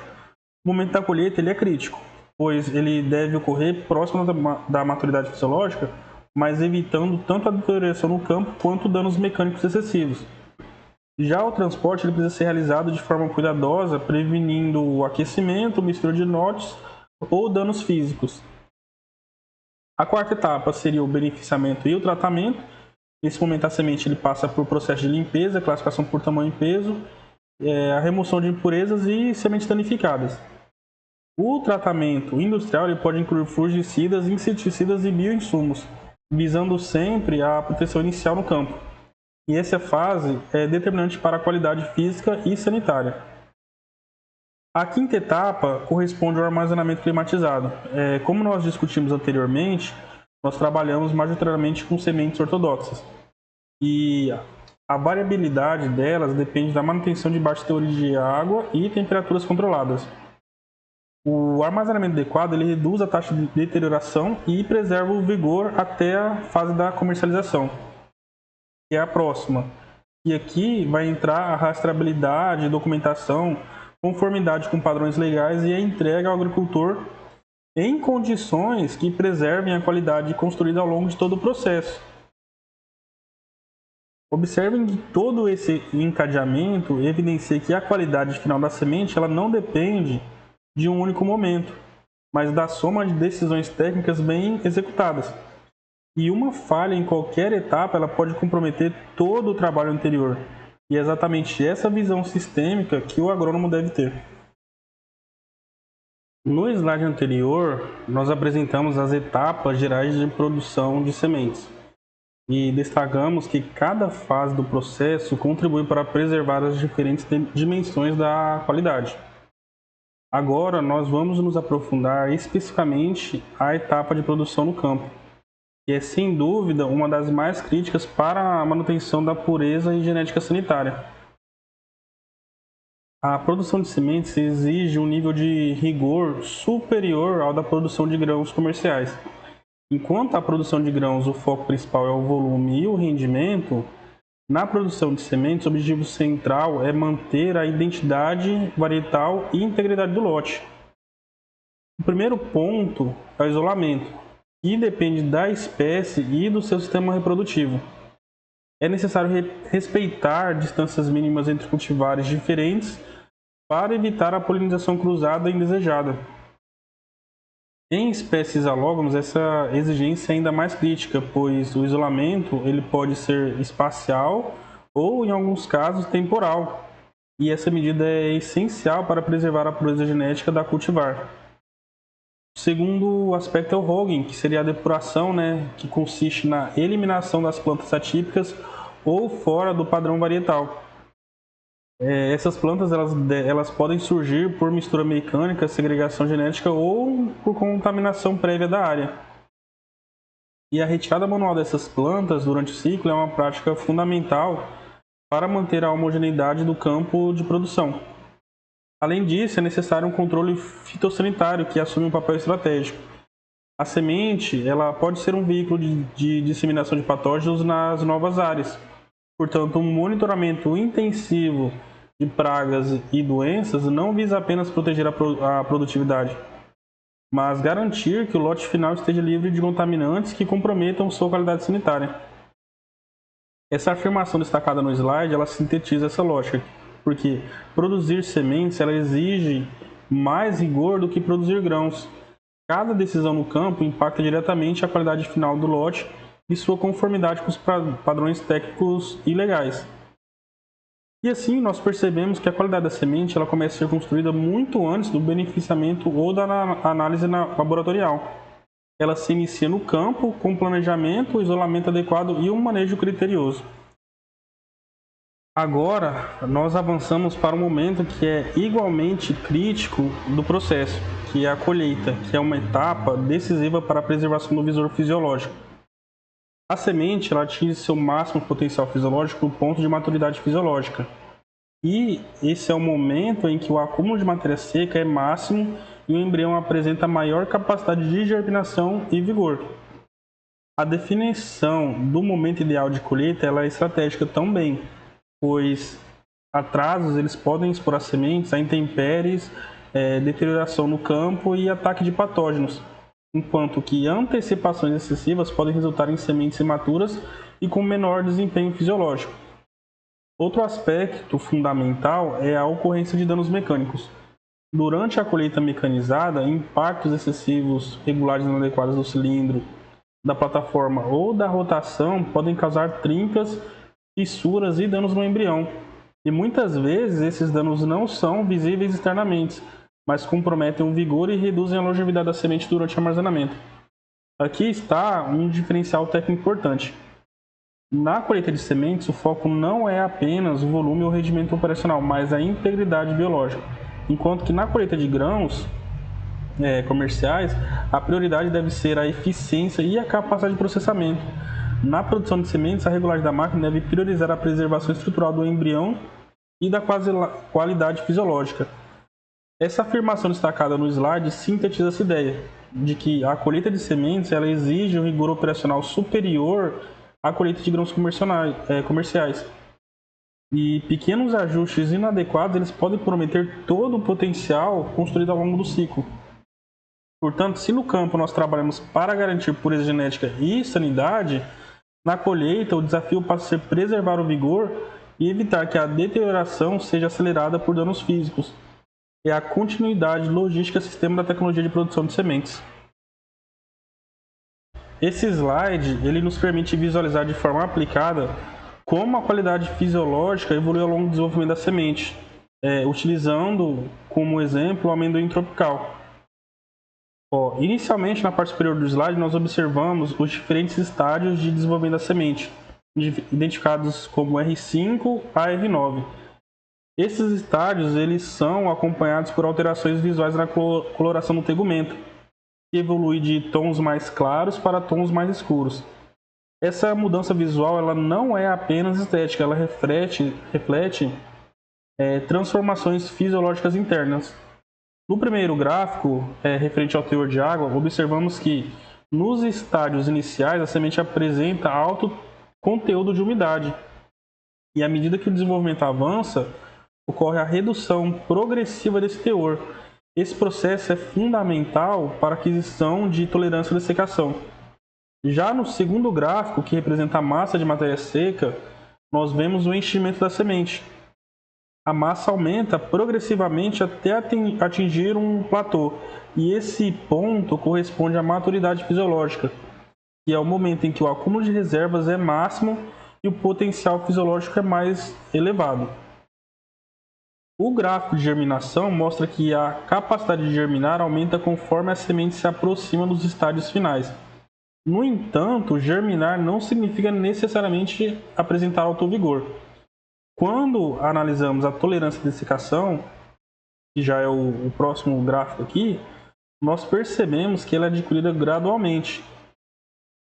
O momento da colheita ele é crítico, pois ele deve ocorrer próximo da maturidade fisiológica, mas evitando tanto a deterioração no campo quanto danos mecânicos excessivos. Já o transporte ele precisa ser realizado de forma cuidadosa, prevenindo o aquecimento, mistura de lotes ou danos físicos. A quarta etapa seria o beneficiamento e o tratamento. Nesse momento, a semente ele passa por processo de limpeza, classificação por tamanho e peso, a remoção de impurezas e sementes danificadas. O tratamento industrial ele pode incluir fungicidas, inseticidas e bioinsumos, visando sempre a proteção inicial no campo. E essa fase é determinante para a qualidade física e sanitária. A quinta etapa corresponde ao armazenamento climatizado. Como nós discutimos anteriormente, nós trabalhamos majoritariamente com sementes ortodoxas. E a variabilidade delas depende da manutenção de baixa teor de água e temperaturas controladas. O armazenamento adequado ele reduz a taxa de deterioração e preserva o vigor até a fase da comercialização, que é a próxima. E aqui vai entrar a rastreabilidade, documentação, conformidade com padrões legais e a entrega ao agricultor em condições que preservem a qualidade construída ao longo de todo o processo. Observem que todo esse encadeamento evidencia que a qualidade final da semente ela não depende de um único momento, mas da soma de decisões técnicas bem executadas. E uma falha em qualquer etapa ela pode comprometer todo o trabalho anterior. E é exatamente essa visão sistêmica que o agrônomo deve ter. No slide anterior, nós apresentamos as etapas gerais de produção de sementes. E destacamos que cada fase do processo contribui para preservar as diferentes dimensões da qualidade. Agora, nós vamos nos aprofundar especificamente à etapa de produção no campo, que é sem dúvida uma das mais críticas para a manutenção da pureza e genética sanitária. A produção de sementes exige um nível de rigor superior ao da produção de grãos comerciais. Enquanto a produção de grãos o foco principal é o volume e o rendimento, na produção de sementes o objetivo central é manter a identidade varietal e integridade do lote. O primeiro ponto é o isolamento, que depende da espécie e do seu sistema reprodutivo. É necessário respeitar distâncias mínimas entre cultivares diferentes para evitar a polinização cruzada indesejada. Em espécies alógonas, essa exigência é ainda mais crítica, pois o isolamento ele pode ser espacial ou, em alguns casos, temporal. E essa medida é essencial para preservar a pureza genética da cultivar. O segundo aspecto é o hogging, que seria a depuração, que consiste na eliminação das plantas atípicas ou fora do padrão varietal. Essas plantas elas podem surgir por mistura mecânica, segregação genética ou por contaminação prévia da área. E a retirada manual dessas plantas durante o ciclo é uma prática fundamental para manter a homogeneidade do campo de produção. Além disso, é necessário um controle fitossanitário que assume um papel estratégico. A semente ela pode ser um veículo de disseminação de patógenos nas novas áreas. Portanto, um monitoramento intensivo de pragas e doenças não visa apenas proteger a produtividade, mas garantir que o lote final esteja livre de contaminantes que comprometam sua qualidade sanitária. Essa afirmação destacada no slide, ela sintetiza essa lógica, porque produzir sementes ela exige mais rigor do que produzir grãos. Cada decisão no campo impacta diretamente a qualidade final do lote e sua conformidade com os padrões técnicos e legais. E assim, nós percebemos que a qualidade da semente ela começa a ser construída muito antes do beneficiamento ou da análise laboratorial. Ela se inicia no campo com planejamento, isolamento adequado e um manejo criterioso. Agora, nós avançamos para um momento que é igualmente crítico do processo, que é a colheita, que é uma etapa decisiva para a preservação do visor fisiológico. A semente ela atinge seu máximo potencial fisiológico no ponto de maturidade fisiológica. E esse é o momento em que o acúmulo de matéria seca é máximo e o embrião apresenta maior capacidade de germinação e vigor. A definição do momento ideal de colheita ela é estratégica também, pois atrasos eles podem expor as sementes a intempéries, deterioração no campo e ataque de patógenos, enquanto que antecipações excessivas podem resultar em sementes imaturas e com menor desempenho fisiológico. Outro aspecto fundamental é a ocorrência de danos mecânicos. Durante a colheita mecanizada, impactos excessivos, regulagens inadequadas do cilindro, da plataforma ou da rotação podem causar trincas, fissuras e danos no embrião. E muitas vezes esses danos não são visíveis externamente, mas comprometem o vigor e reduzem a longevidade da semente durante o armazenamento. Aqui está um diferencial técnico importante. Na colheita de sementes, o foco não é apenas o volume ou rendimento operacional, mas a integridade biológica. Enquanto que na colheita de grãos comerciais, a prioridade deve ser a eficiência e a capacidade de processamento. Na produção de sementes, a regulagem da máquina deve priorizar a preservação estrutural do embrião e da qualidade fisiológica. Essa afirmação destacada no slide sintetiza essa ideia de que a colheita de sementes ela exige um rigor operacional superior à colheita de grãos comerciais. E pequenos ajustes inadequados eles podem comprometer todo o potencial construído ao longo do ciclo. Portanto, se no campo nós trabalhamos para garantir pureza genética e sanidade, na colheita o desafio passa a ser preservar o vigor e evitar que a deterioração seja acelerada por danos físicos. É a continuidade logística sistema da tecnologia de produção de sementes. Esse slide ele nos permite visualizar de forma aplicada como a qualidade fisiológica evolui ao longo do desenvolvimento da semente, utilizando como exemplo o amendoim tropical. Inicialmente, na parte superior do slide, nós observamos os diferentes estádios de desenvolvimento da semente, identificados como R5 a R9. Esses estádios eles são acompanhados por alterações visuais na coloração do tegumento, que evolui de tons mais claros para tons mais escuros. Essa mudança visual ela não é apenas estética, ela reflete transformações fisiológicas internas. No primeiro gráfico, referente ao teor de água, observamos que nos estádios iniciais a semente apresenta alto conteúdo de umidade. E à medida que o desenvolvimento avança, ocorre a redução progressiva desse teor. Esse processo é fundamental para a aquisição de tolerância à dessecação. Já no segundo gráfico, que representa a massa de matéria seca, nós vemos o enchimento da semente. A massa aumenta progressivamente até atingir um platô, e esse ponto corresponde à maturidade fisiológica, que é o momento em que o acúmulo de reservas é máximo e o potencial fisiológico é mais elevado. O gráfico de germinação mostra que a capacidade de germinar aumenta conforme a semente se aproxima dos estádios finais. No entanto, germinar não significa necessariamente apresentar alto vigor. Quando analisamos a tolerância à dessecação, que já é o próximo gráfico aqui, nós percebemos que ela é adquirida gradualmente,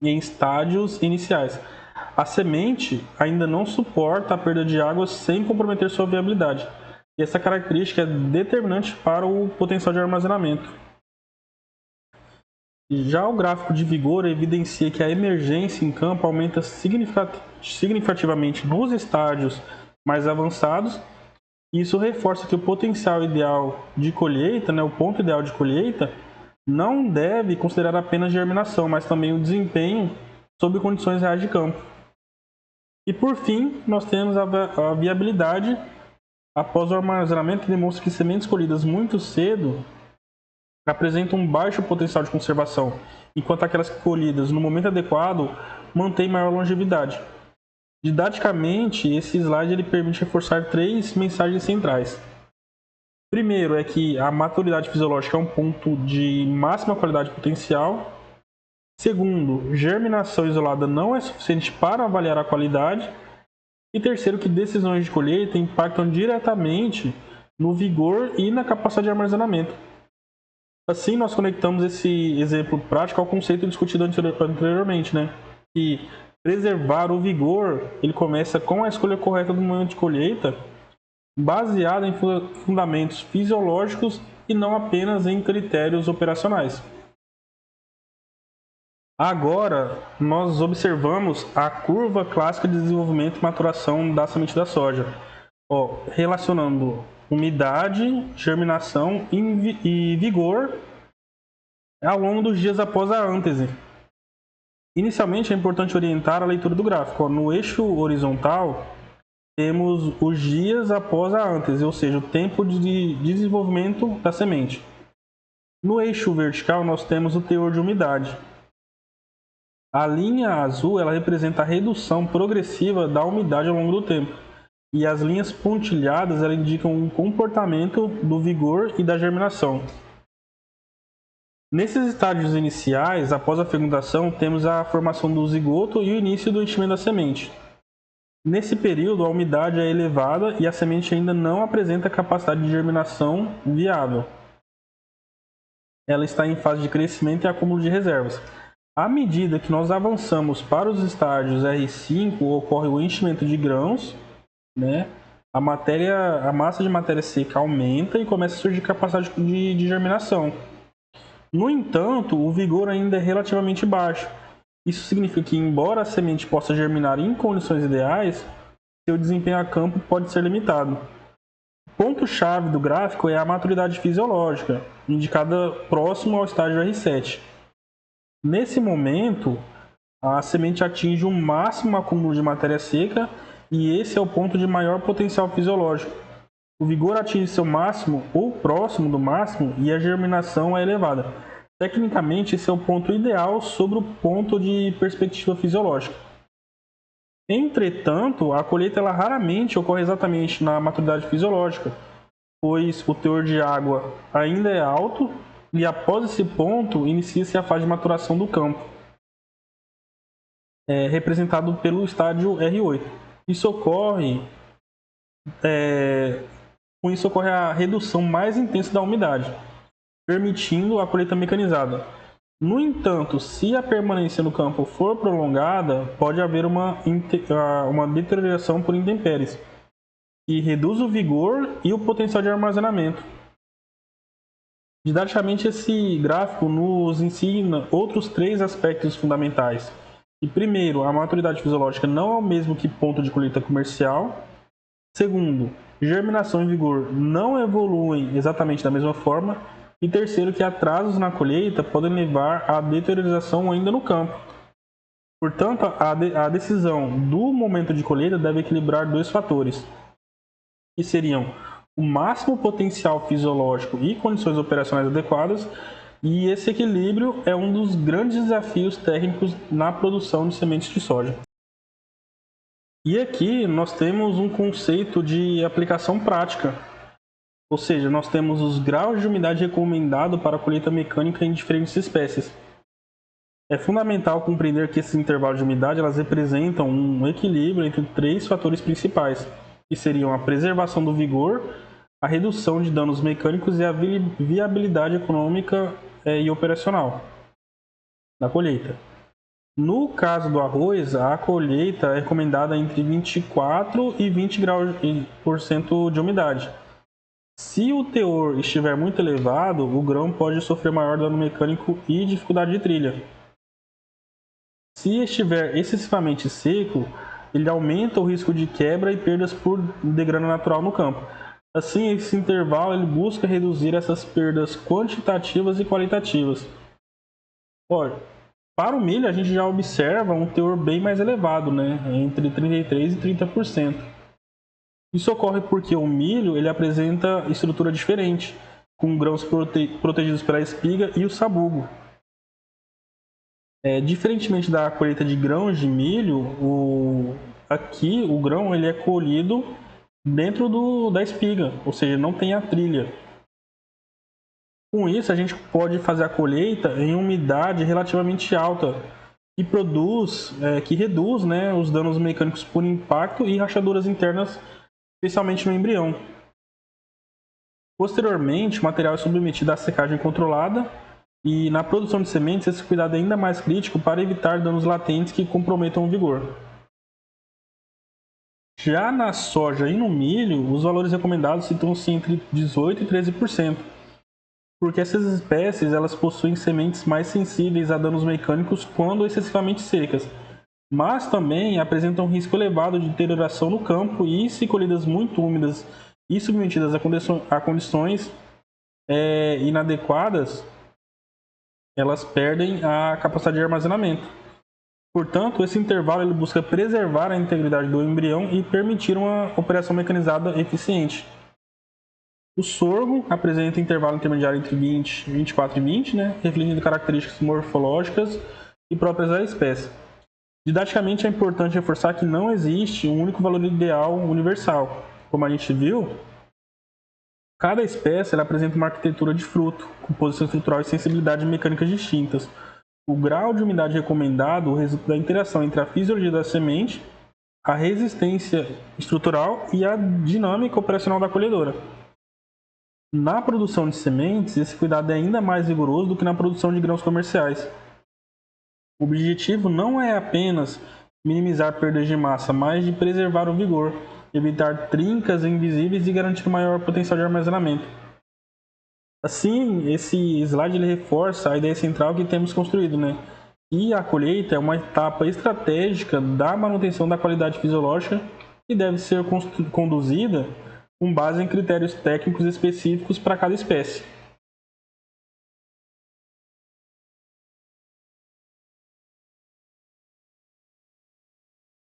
em estádios iniciais. A semente ainda não suporta a perda de água sem comprometer sua viabilidade. E essa característica é determinante para o potencial de armazenamento. Já o gráfico de vigor evidencia que a emergência em campo aumenta significativamente nos estádios mais avançados. Isso reforça que o potencial ideal de colheita, o ponto ideal de colheita, não deve considerar apenas germinação, mas também o desempenho sob condições reais de campo. E por fim, nós temos a viabilidade após o armazenamento, que demonstra que sementes colhidas muito cedo apresentam um baixo potencial de conservação, enquanto aquelas colhidas no momento adequado mantêm maior longevidade. Didaticamente, esse slide ele permite reforçar 3 mensagens centrais. Primeiro é que a maturidade fisiológica é um ponto de máxima qualidade potencial. Segundo, germinação isolada não é suficiente para avaliar a qualidade. E terceiro, que decisões de colheita impactam diretamente no vigor e na capacidade de armazenamento. Assim, nós conectamos esse exemplo prático ao conceito discutido anteriormente, que preservar o vigor ele começa com a escolha correta do momento de colheita, baseada em fundamentos fisiológicos e não apenas em critérios operacionais. Agora, nós observamos a curva clássica de desenvolvimento e maturação da semente da soja, relacionando umidade, germinação e vigor ao longo dos dias após a ântese. Inicialmente, é importante orientar a leitura do gráfico. No eixo horizontal, temos os dias após a antes, ou seja, o tempo de desenvolvimento da semente. No eixo vertical, nós temos o teor de umidade. A linha azul ela representa a redução progressiva da umidade ao longo do tempo. E as linhas pontilhadas ela indicam o comportamento do vigor e da germinação. Nesses estágios iniciais, após a fecundação, temos a formação do zigoto e o início do enchimento da semente. Nesse período, a umidade é elevada e a semente ainda não apresenta capacidade de germinação viável. Ela está em fase de crescimento e acúmulo de reservas. À medida que nós avançamos para os estágios R5, ocorre o enchimento de grãos, né? A massa de matéria seca aumenta e começa a surgir capacidade de germinação. No entanto, o vigor ainda é relativamente baixo. Isso significa que, embora a semente possa germinar em condições ideais, seu desempenho a campo pode ser limitado. O ponto-chave do gráfico é a maturidade fisiológica, indicada próximo ao estágio R7. Nesse momento, a semente atinge o máximo acúmulo de matéria seca e esse é o ponto de maior potencial fisiológico. O vigor atinge seu máximo ou próximo do máximo e a germinação é elevada. Tecnicamente, esse é o ponto ideal sobre o ponto de perspectiva fisiológica. Entretanto, a colheita ela raramente ocorre exatamente na maturidade fisiológica, pois o teor de água ainda é alto e após esse ponto inicia-se a fase de maturação do campo, representado pelo estágio R8. Com isso ocorre a redução mais intensa da umidade, permitindo a colheita mecanizada. No entanto, se a permanência no campo for prolongada, pode haver uma deterioração por intempéries, que reduz o vigor e o potencial de armazenamento. Didaticamente, esse gráfico nos ensina outros 3 aspectos fundamentais. E primeiro, a maturidade fisiológica não é o mesmo que ponto de colheita comercial. Segundo, germinação e vigor não evoluem exatamente da mesma forma. E terceiro, que atrasos na colheita podem levar à deterioração ainda no campo. Portanto, a decisão do momento de colheita deve equilibrar 2 fatores, que seriam o máximo potencial fisiológico e condições operacionais adequadas, e esse equilíbrio é um dos grandes desafios técnicos na produção de sementes de soja. E aqui nós temos um conceito de aplicação prática. Ou seja, nós temos os graus de umidade recomendados para a colheita mecânica em diferentes espécies. É fundamental compreender que esses intervalos de umidade elas representam um equilíbrio entre 3 fatores principais, que seriam a preservação do vigor, a redução de danos mecânicos e a viabilidade econômica e operacional da colheita. No caso do arroz, a colheita é recomendada entre 24% e 20% de umidade. Se o teor estiver muito elevado, o grão pode sofrer maior dano mecânico e dificuldade de trilha. Se estiver excessivamente seco, ele aumenta o risco de quebra e perdas por degrano natural no campo. Assim, esse intervalo ele busca reduzir essas perdas quantitativas e qualitativas. Olha, para o milho, a gente já observa um teor bem mais elevado, né? Entre 33% e 30%. Isso ocorre porque o milho ele apresenta estrutura diferente, com grãos protegidos pela espiga e o sabugo. Diferentemente da colheita de grãos de milho, aqui o grão ele é colhido dentro da espiga, ou seja, não tem a trilha. Com isso, a gente pode fazer a colheita em umidade relativamente alta, que reduz, né, os danos mecânicos por impacto e rachaduras internas, especialmente no embrião. Posteriormente, o material é submetido à secagem controlada e na produção de sementes esse cuidado é ainda mais crítico para evitar danos latentes que comprometam o vigor. Já na soja e no milho, os valores recomendados situam-se entre 18% e 13%, porque essas espécies elas possuem sementes mais sensíveis a danos mecânicos quando excessivamente secas, mas também apresentam risco elevado de deterioração no campo e, se colhidas muito úmidas e submetidas a condições inadequadas, elas perdem a capacidade de armazenamento. Portanto, esse intervalo ele busca preservar a integridade do embrião e permitir uma operação mecanizada eficiente. O sorgo apresenta intervalo intermediário entre 24 e 20, refletindo características morfológicas e próprias da espécie. Didaticamente, é importante reforçar que não existe um único valor ideal universal. Como a gente viu, cada espécie ela apresenta uma arquitetura de fruto, composição estrutural e sensibilidade mecânicas distintas. O grau de umidade recomendado resulta da interação entre a fisiologia da semente, a resistência estrutural e a dinâmica operacional da colhedora. Na produção de sementes, esse cuidado é ainda mais rigoroso do que na produção de grãos comerciais. O objetivo não é apenas minimizar perdas de massa, mas de preservar o vigor, evitar trincas invisíveis e garantir maior potencial de armazenamento. Assim, esse slide ele reforça a ideia central que temos construído, E a colheita é uma etapa estratégica da manutenção da qualidade fisiológica que deve ser conduzida com base em critérios técnicos específicos para cada espécie.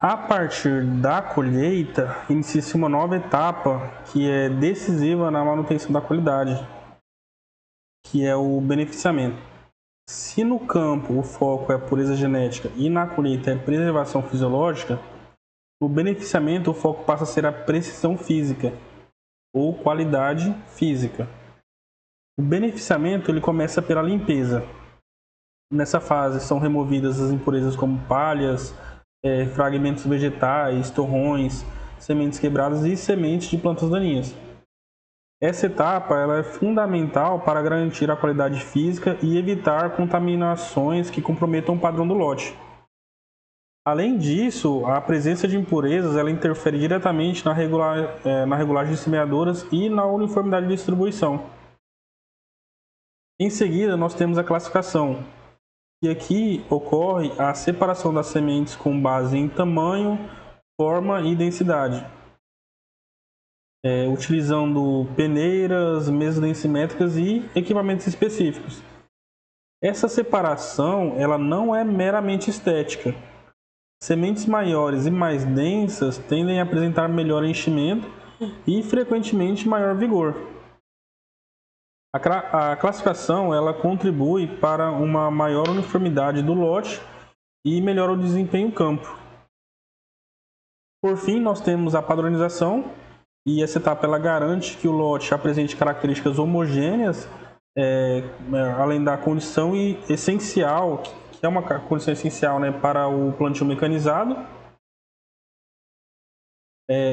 A partir da colheita, inicia-se uma nova etapa que é decisiva na manutenção da qualidade, que é o beneficiamento. Se no campo o foco é a pureza genética e na colheita é a preservação fisiológica, no beneficiamento o foco passa a ser a precisão física ou qualidade física. O beneficiamento ele começa pela limpeza. Nessa fase são removidas as impurezas como palhas, fragmentos vegetais, torrões, sementes quebradas e sementes de plantas daninhas. Essa etapa ela é fundamental para garantir a qualidade física e evitar contaminações que comprometam o padrão do lote. Além disso, a presença de impurezas ela interfere diretamente na regulagem de semeadoras e na uniformidade de distribuição. Em seguida, nós temos a classificação, e aqui ocorre a separação das sementes com base em tamanho, forma e densidade, utilizando peneiras, mesas densimétricas e equipamentos específicos. Essa separação ela não é meramente estética. Sementes maiores e mais densas tendem a apresentar melhor enchimento e frequentemente maior vigor. A classificação ela contribui para uma maior uniformidade do lote e melhora o desempenho em campo. Por fim, nós temos a padronização, e essa etapa ela garante que o lote apresente características homogêneas, além da condição essencial, que é uma condição essencial para o plantio mecanizado.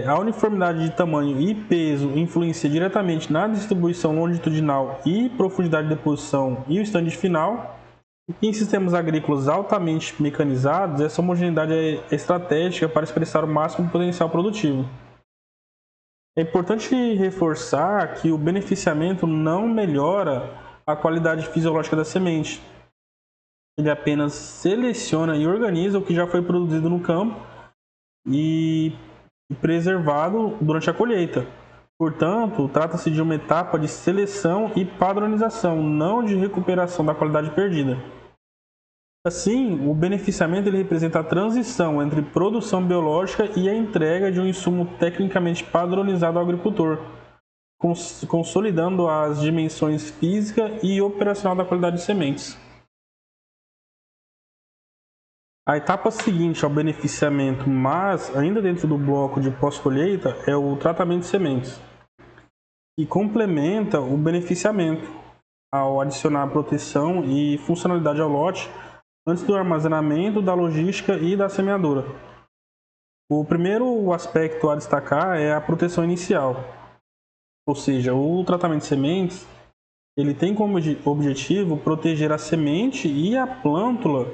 A uniformidade de tamanho e peso influencia diretamente na distribuição longitudinal e profundidade de deposição e o estande final. E em sistemas agrícolas altamente mecanizados, essa homogeneidade é estratégica para expressar o máximo potencial produtivo. É importante reforçar que o beneficiamento não melhora a qualidade fisiológica da semente. Ele apenas seleciona e organiza o que já foi produzido no campo e preservado durante a colheita. Portanto, trata-se de uma etapa de seleção e padronização, não de recuperação da qualidade perdida. Assim, o beneficiamento ele representa a transição entre produção biológica e a entrega de um insumo tecnicamente padronizado ao agricultor, consolidando as dimensões física e operacional da qualidade de sementes. A etapa seguinte ao beneficiamento, mas ainda dentro do bloco de pós-colheita, é o tratamento de sementes, que complementa o beneficiamento ao adicionar proteção e funcionalidade ao lote antes do armazenamento, da logística e da semeadura. O primeiro aspecto a destacar é a proteção inicial, ou seja, o tratamento de sementes ele tem como objetivo proteger a semente e a plântula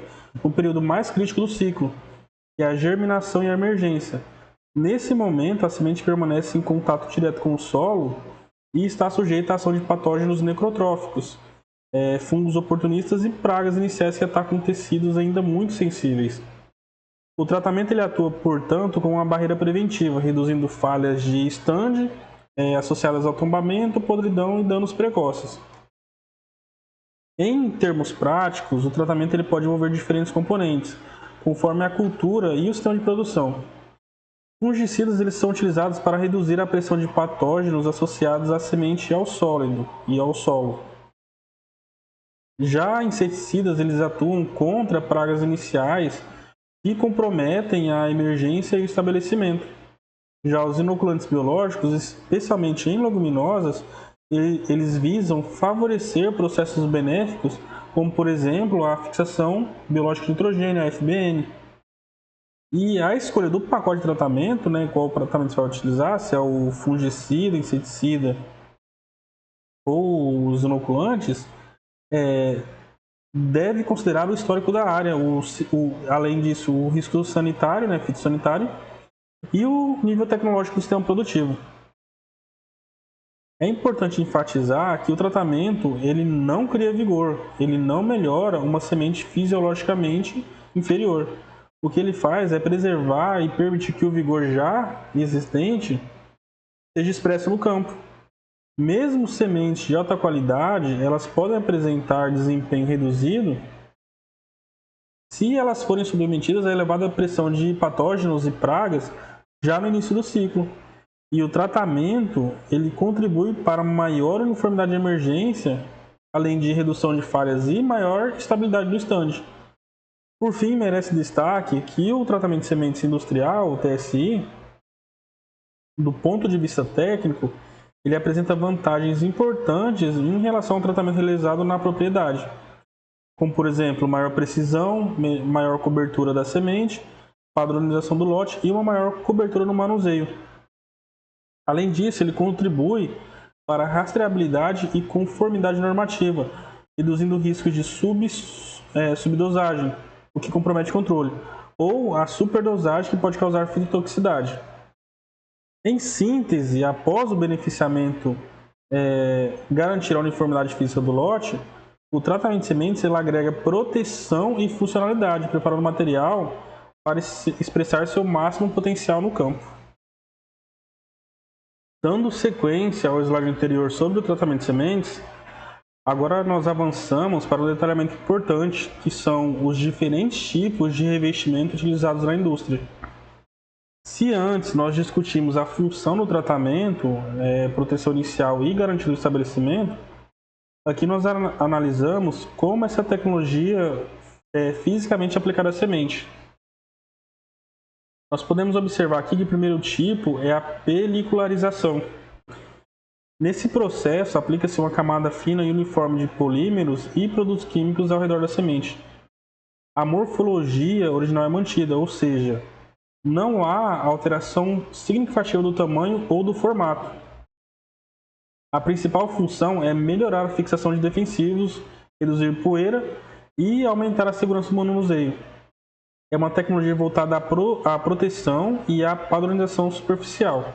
no período mais crítico do ciclo, que é a germinação e a emergência. Nesse momento, a semente permanece em contato direto com o solo e está sujeita à ação de patógenos necrotróficos, fungos oportunistas e pragas iniciais que atacam tecidos ainda muito sensíveis. O tratamento ele atua, portanto, como uma barreira preventiva, reduzindo falhas de estande associadas ao tombamento, podridão e danos precoces. Em termos práticos, o tratamento ele pode envolver diferentes componentes, conforme a cultura e o sistema de produção. Fungicidas eles são utilizados para reduzir a pressão de patógenos associados à semente e ao sólido e ao solo. Já inseticidas eles atuam contra pragas iniciais que comprometem a emergência e o estabelecimento. Já os inoculantes biológicos, especialmente em leguminosas, eles visam favorecer processos benéficos, como por exemplo a fixação biológica de nitrogênio, a FBN. E a escolha do pacote de tratamento, qual tratamento você vai utilizar, se é o fungicida, inseticida ou os inoculantes, deve considerar o histórico da área, além disso, o risco sanitário, fitossanitário, e o nível tecnológico do sistema produtivo. É importante enfatizar que o tratamento ele não cria vigor, ele não melhora uma semente fisiologicamente inferior. O que ele faz é preservar e permitir que o vigor já existente seja expresso no campo. Mesmo sementes de alta qualidade, elas podem apresentar desempenho reduzido se elas forem submetidas a elevada pressão de patógenos e pragas já no início do ciclo. E o tratamento ele contribui para maior uniformidade de emergência, além de redução de falhas e maior estabilidade do estande. Por fim, merece destaque que o tratamento de sementes industrial, o TSI, do ponto de vista técnico, ele apresenta vantagens importantes em relação ao tratamento realizado na propriedade, como por exemplo, maior precisão, maior cobertura da semente, padronização do lote e uma maior cobertura no manuseio. Além disso, ele contribui para a rastreabilidade e conformidade normativa, reduzindo o risco de subdosagem, o que compromete o controle, ou a superdosagem, que pode causar fitotoxicidade. Em síntese, após o beneficiamento garantir a uniformidade física do lote, o tratamento de sementes ele agrega proteção e funcionalidade, preparando o material para expressar seu máximo potencial no campo. Dando sequência ao slide anterior sobre o tratamento de sementes, agora nós avançamos para um detalhamento importante, que são os diferentes tipos de revestimento utilizados na indústria. Se antes nós discutimos a função do tratamento, proteção inicial e garantia do estabelecimento, aqui nós analisamos como essa tecnologia é fisicamente aplicada à semente. Nós podemos observar aqui que o primeiro tipo é a pelicularização. Nesse processo, aplica-se uma camada fina e uniforme de polímeros e produtos químicos ao redor da semente. A morfologia original é mantida, ou seja, não há alteração significativa do tamanho ou do formato. A principal função é melhorar a fixação de defensivos, reduzir poeira e aumentar a segurança do manuseio. É uma tecnologia voltada à proteção e à padronização superficial,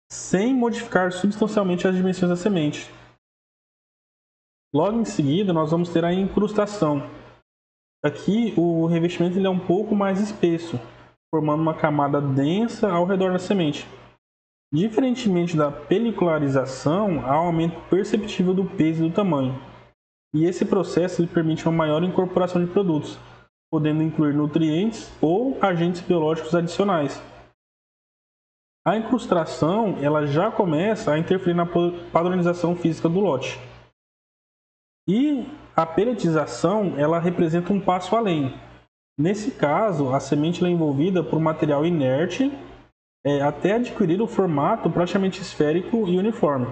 sem modificar substancialmente as dimensões da semente. Logo em seguida, nós vamos ter a incrustação. Aqui, o revestimento ele é um pouco mais espesso, formando uma camada densa ao redor da semente. Diferentemente da pelicularização, há um aumento perceptível do peso e do tamanho. E esse processo ele permite uma maior incorporação de produtos, podendo incluir nutrientes ou agentes biológicos adicionais. A incrustação ela já começa a interferir na padronização física do lote. E a pelletização ela representa um passo além. Nesse caso, a semente é envolvida por um material inerte até adquirir o formato praticamente esférico e uniforme.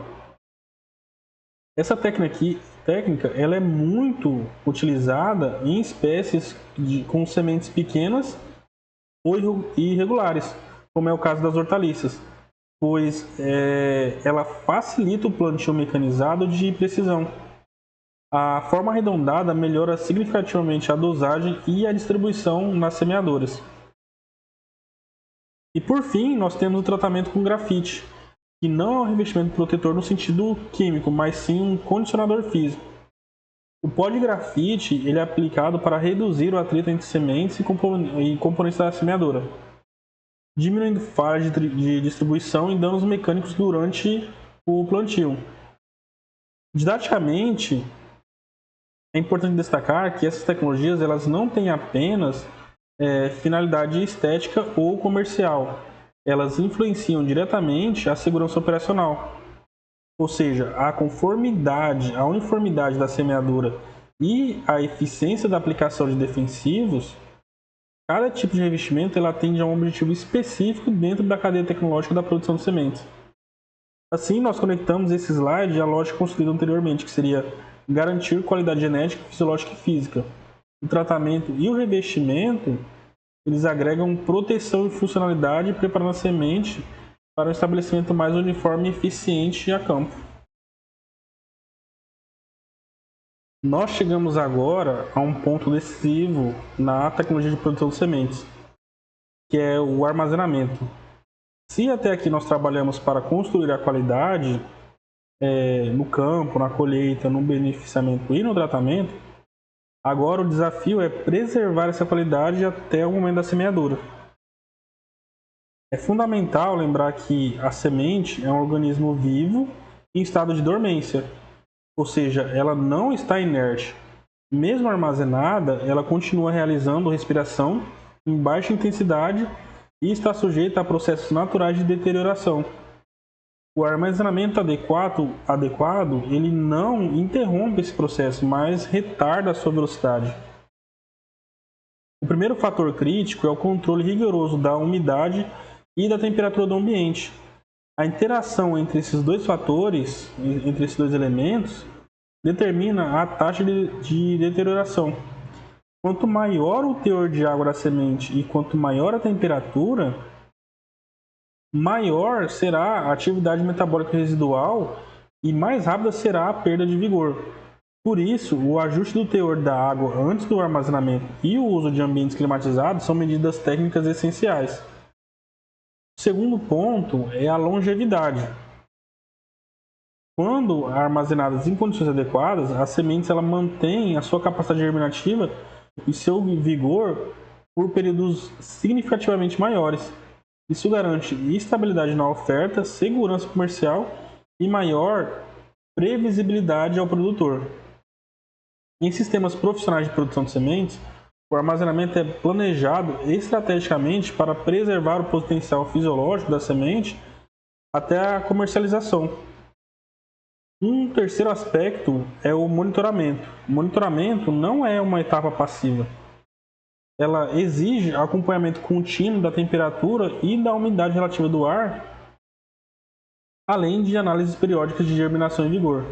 Essa técnica ela é muito utilizada em espécies com sementes pequenas ou irregulares, como é o caso das hortaliças, pois ela facilita o plantio mecanizado de precisão. A forma arredondada melhora significativamente a dosagem e a distribuição nas semeadoras. E por fim, nós temos o tratamento com grafite, que não é um revestimento protetor no sentido químico, mas sim um condicionador físico. O pó de grafite ele é aplicado para reduzir o atrito entre sementes e componentes da semeadora, diminuindo falhas de distribuição e danos mecânicos durante o plantio. Didaticamente, é importante destacar que essas tecnologias elas não têm apenas finalidade estética ou comercial. Elas influenciam diretamente a segurança operacional. Ou seja, a conformidade, a uniformidade da semeadura e a eficiência da aplicação de defensivos, cada tipo de revestimento ela atende a um objetivo específico dentro da cadeia tecnológica da produção de sementes. Assim, nós conectamos esse slide à lógica construída anteriormente, que seria garantir qualidade genética, fisiológica e física. O tratamento e o revestimento, eles agregam proteção e funcionalidade, preparando a semente para um estabelecimento mais uniforme e eficiente a campo. Nós chegamos agora a um ponto decisivo na tecnologia de produção de sementes, que é o armazenamento. Se até aqui nós trabalhamos para construir a qualidade no campo, na colheita, no beneficiamento e no tratamento, agora o desafio é preservar essa qualidade até o momento da semeadura. É fundamental lembrar que a semente é um organismo vivo em estado de dormência, ou seja, ela não está inerte. Mesmo armazenada, ela continua realizando respiração em baixa intensidade e está sujeita a processos naturais de deterioração. O armazenamento adequado, ele não interrompe esse processo, mas retarda a sua velocidade. O primeiro fator crítico é o controle rigoroso da umidade e da temperatura do ambiente. A interação entre esses dois fatores, entre esses dois elementos, determina a taxa de deterioração. Quanto maior o teor de água da semente e quanto maior a temperatura, maior será a atividade metabólica residual e mais rápida será a perda de vigor. Por isso, o ajuste do teor da água antes do armazenamento e o uso de ambientes climatizados são medidas técnicas essenciais. O segundo ponto é a longevidade. Quando armazenadas em condições adequadas, as sementes ela mantêm a sua capacidade germinativa e seu vigor por períodos significativamente maiores. Isso garante estabilidade na oferta, segurança comercial e maior previsibilidade ao produtor. Em sistemas profissionais de produção de sementes, o armazenamento é planejado estrategicamente para preservar o potencial fisiológico da semente até a comercialização. Um terceiro aspecto é o monitoramento. O monitoramento não é uma etapa passiva. Ela exige acompanhamento contínuo da temperatura e da umidade relativa do ar, além de análises periódicas de germinação e vigor.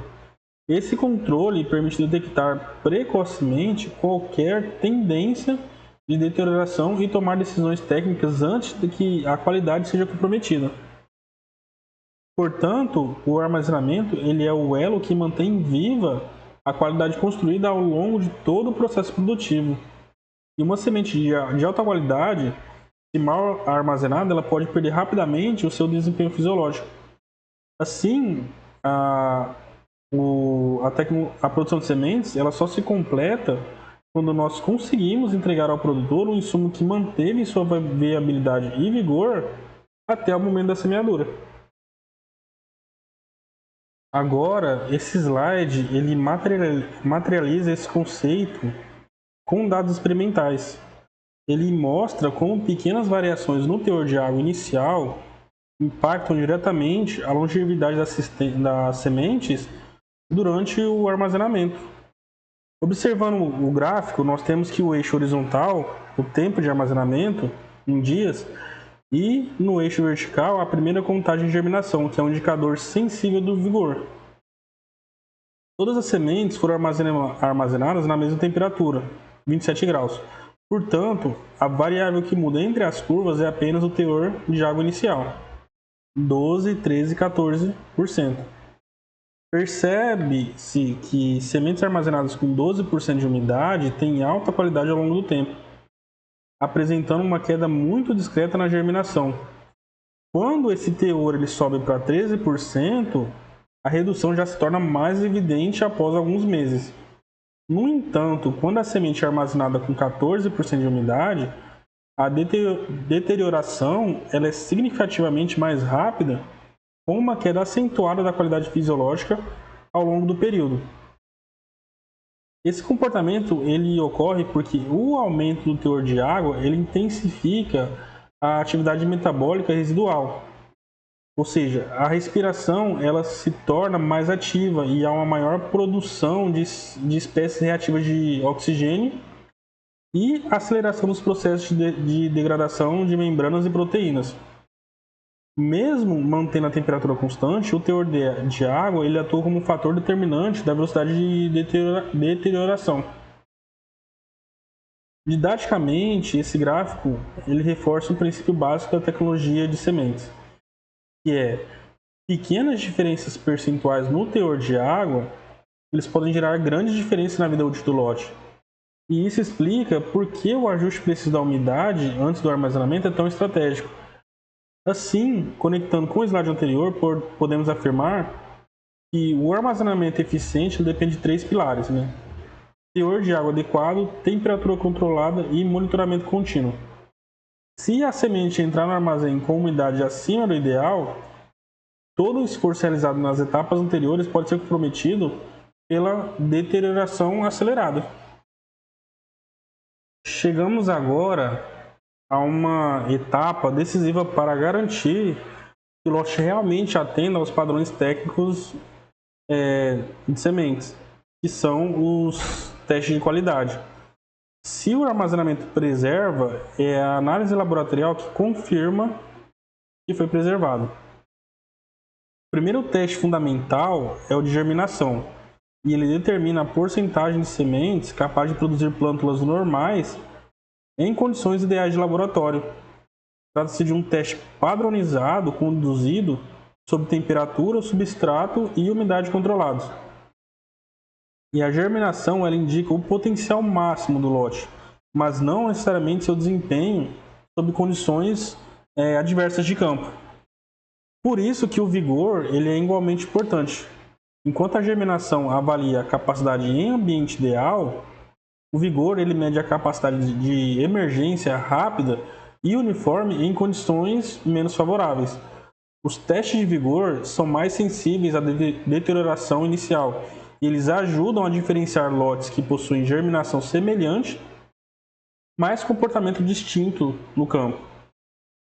Esse controle permite detectar precocemente qualquer tendência de deterioração e tomar decisões técnicas antes de que a qualidade seja comprometida. Portanto, o armazenamento ele é o elo que mantém viva a qualidade construída ao longo de todo o processo produtivo. E uma semente de alta qualidade, se mal armazenada, ela pode perder rapidamente o seu desempenho fisiológico. Assim, a produção de sementes ela só se completa quando nós conseguimos entregar ao produtor um insumo que manteve sua viabilidade e vigor até o momento da semeadura. Agora, esse slide ele materializa esse conceito com dados experimentais. Ele mostra como pequenas variações no teor de água inicial impactam diretamente a longevidade das sementes durante o armazenamento. Observando o gráfico, nós temos que o eixo horizontal, o tempo de armazenamento em dias, e no eixo vertical, a primeira contagem de germinação, que é um indicador sensível do vigor. Todas as sementes foram armazenadas na mesma temperatura, 27 graus. Portanto, a variável que muda entre as curvas é apenas o teor de água inicial, 12, 13 e 14%. Percebe-se que sementes armazenadas com 12% de umidade têm alta qualidade ao longo do tempo, apresentando uma queda muito discreta na germinação. Quando esse teor ele sobe para 13%, a redução já se torna mais evidente após alguns meses. No entanto, quando a semente é armazenada com 14% de umidade, a deterioração ela é significativamente mais rápida, com uma queda acentuada da qualidade fisiológica ao longo do período. Esse comportamento ele ocorre porque o aumento do teor de água ele intensifica a atividade metabólica residual. Ou seja, a respiração ela se torna mais ativa e há uma maior produção de espécies reativas de oxigênio e aceleração dos processos de degradação de membranas e proteínas. Mesmo mantendo a temperatura constante, o teor de água ele atua como um fator determinante da velocidade de deterioração. Didaticamente, esse gráfico ele reforça um princípio básico da tecnologia de sementes, que é pequenas diferenças percentuais no teor de água, eles podem gerar grandes diferenças na vida útil do lote. E isso explica por que o ajuste preciso da umidade antes do armazenamento é tão estratégico. Assim, conectando com o slide anterior, podemos afirmar que o armazenamento eficiente depende de 3 pilares, né? Teor de água adequado, temperatura controlada e monitoramento contínuo. Se a semente entrar no armazém com umidade acima do ideal, todo o esforço realizado nas etapas anteriores pode ser comprometido pela deterioração acelerada. Chegamos agora a uma etapa decisiva para garantir que o lote realmente atenda aos padrões técnicos de sementes, que são os testes de qualidade. Se o armazenamento preserva, é a análise laboratorial que confirma que foi preservado. O primeiro teste fundamental é o de germinação, e ele determina a porcentagem de sementes capazes de produzir plântulas normais em condições ideais de laboratório. Trata-se de um teste padronizado conduzido sob temperatura, substrato e umidade controlados. E a germinação ela indica o potencial máximo do lote, mas não necessariamente seu desempenho sob condições adversas de campo. Por isso que o vigor ele é igualmente importante. Enquanto a germinação avalia a capacidade em ambiente ideal, o vigor ele mede a capacidade de emergência rápida e uniforme em condições menos favoráveis. Os testes de vigor são mais sensíveis à deterioração inicial e eles ajudam a diferenciar lotes que possuem germinação semelhante, mas comportamento distinto no campo.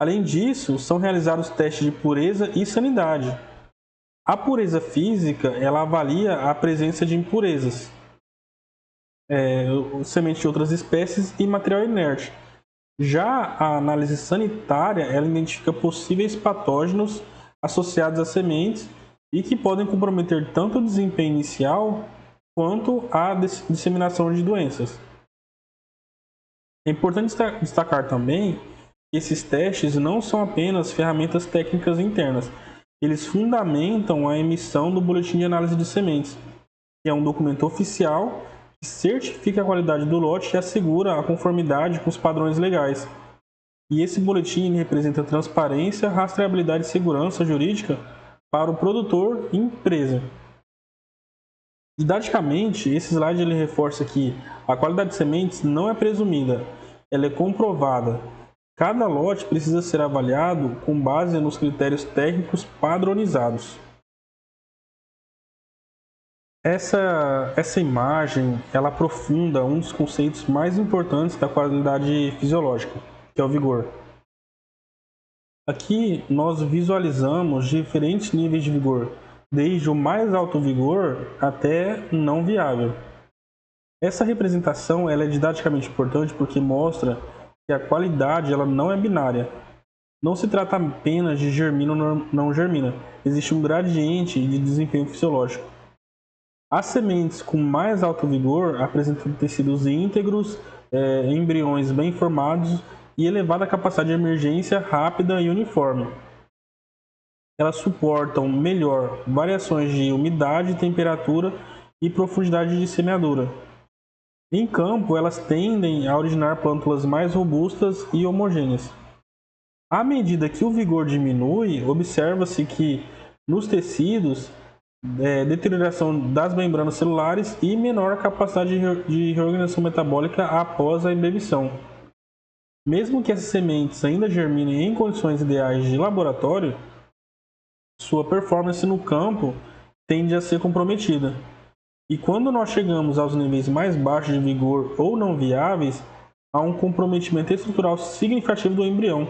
Além disso, são realizados testes de pureza e sanidade. A pureza física ela avalia a presença de impurezas, semente de outras espécies e material inerte. Já a análise sanitária ela identifica possíveis patógenos associados às sementes e que podem comprometer tanto o desempenho inicial quanto a disseminação de doenças. É importante destacar também que esses testes não são apenas ferramentas técnicas internas, eles fundamentam a emissão do Boletim de Análise de Sementes, que é um documento oficial que certifica a qualidade do lote e assegura a conformidade com os padrões legais. E esse boletim representa transparência, rastreabilidade e segurança jurídica para o produtor e empresa. Didaticamente, esse slide ele reforça que a qualidade de sementes não é presumida, ela é comprovada. Cada lote precisa ser avaliado com base nos critérios técnicos padronizados. Essa imagem ela aprofunda um dos conceitos mais importantes da qualidade fisiológica, que é o vigor. Aqui nós visualizamos diferentes níveis de vigor, desde o mais alto vigor até não viável. Essa representação ela é didaticamente importante porque mostra que a qualidade ela não é binária. Não se trata apenas de germina ou não germina, existe um gradiente de desempenho fisiológico. As sementes com mais alto vigor apresentam tecidos íntegros, embriões bem formados e elevada capacidade de emergência rápida e uniforme. Elas suportam melhor variações de umidade, temperatura e profundidade de semeadura. Em campo, elas tendem a originar plântulas mais robustas e homogêneas. À medida que o vigor diminui, observa-se que nos tecidos deterioração das membranas celulares e menor capacidade de reorganização metabólica após a embebição. Mesmo que essas sementes ainda germinem em condições ideais de laboratório, sua performance no campo tende a ser comprometida. E quando nós chegamos aos níveis mais baixos de vigor ou não viáveis, há um comprometimento estrutural significativo do embrião.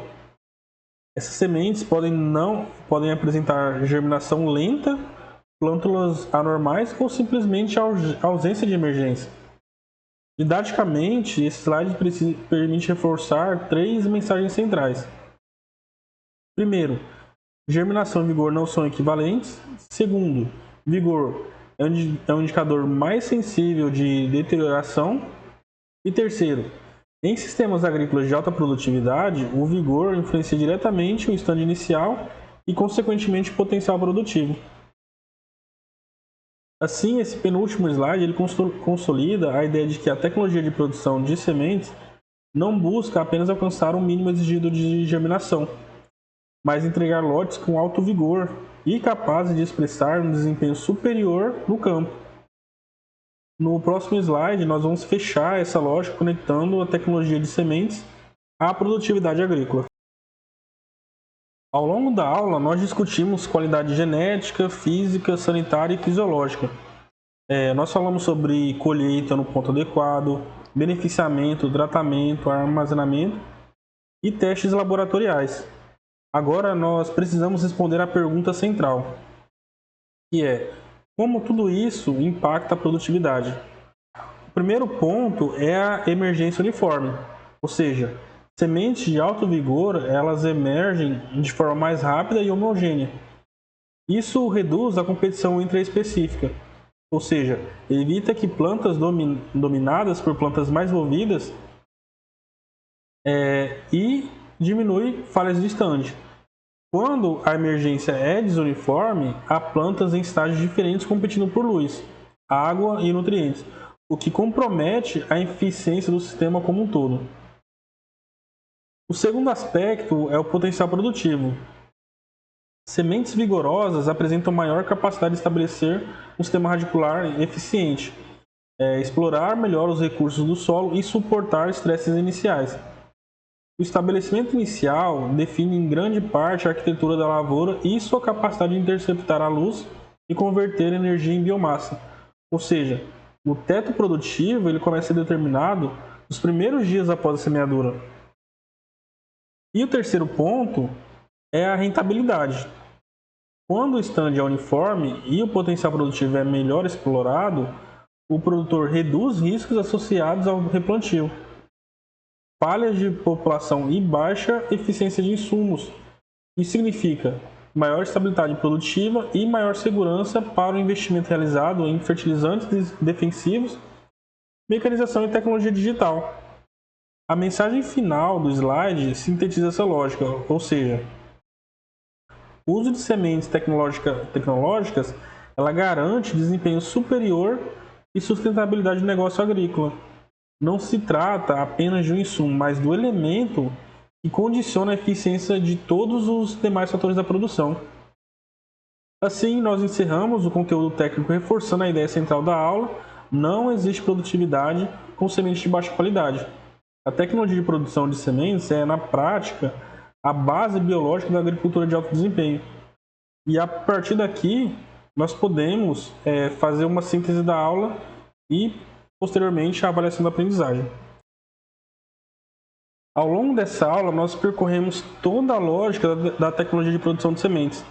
Essas sementes podem apresentar germinação lenta, plântulas anormais ou simplesmente ausência de emergência. Didaticamente, esse slide permite reforçar 3 mensagens centrais. Primeiro, germinação e vigor não são equivalentes. Segundo, vigor é um indicador mais sensível de deterioração. E terceiro, em sistemas agrícolas de alta produtividade, o vigor influencia diretamente o estande inicial e, consequentemente, o potencial produtivo. Assim, esse penúltimo slide ele consolida a ideia de que a tecnologia de produção de sementes não busca apenas alcançar o mínimo exigido de germinação, mas entregar lotes com alto vigor e capazes de expressar um desempenho superior no campo. No próximo slide, nós vamos fechar essa lógica conectando a tecnologia de sementes à produtividade agrícola. Ao longo da aula, nós discutimos qualidade genética, física, sanitária e fisiológica. Nós falamos sobre colheita no ponto adequado, beneficiamento, tratamento, armazenamento e testes laboratoriais. Agora, nós precisamos responder à pergunta central, que é: como tudo isso impacta a produtividade? O primeiro ponto é a emergência uniforme, ou seja, sementes de alto vigor, elas emergem de forma mais rápida e homogênea. Isso reduz a competição intraespecífica, ou seja, evita que plantas dominadas por plantas mais movidas e diminui falhas de estande. Quando a emergência é desuniforme, há plantas em estágios diferentes competindo por luz, água e nutrientes, o que compromete a eficiência do sistema como um todo. O segundo aspecto é o potencial produtivo. Sementes vigorosas apresentam maior capacidade de estabelecer um sistema radicular eficiente, explorar melhor os recursos do solo e suportar estresses iniciais. O estabelecimento inicial define em grande parte a arquitetura da lavoura e sua capacidade de interceptar a luz e converter energia em biomassa. Ou seja, o teto produtivo ele começa a ser determinado nos primeiros dias após a semeadura. E o terceiro ponto é a rentabilidade. Quando o stand é uniforme e o potencial produtivo é melhor explorado, o produtor reduz riscos associados ao replantio, falhas de população e baixa eficiência de insumos. Isso significa maior estabilidade produtiva e maior segurança para o investimento realizado em fertilizantes defensivos, mecanização e tecnologia digital. A mensagem final do slide sintetiza essa lógica, ou seja, o uso de sementes tecnológicas ela garante desempenho superior e sustentabilidade do negócio agrícola. Não se trata apenas de um insumo, mas do elemento que condiciona a eficiência de todos os demais fatores da produção. Assim, nós encerramos o conteúdo técnico reforçando a ideia central da aula: não existe produtividade com sementes de baixa qualidade. A tecnologia de produção de sementes é, na prática, a base biológica da agricultura de alto desempenho. E a partir daqui, nós podemos fazer uma síntese da aula e, posteriormente, a avaliação da aprendizagem. Ao longo dessa aula, nós percorremos toda a lógica da tecnologia de produção de sementes,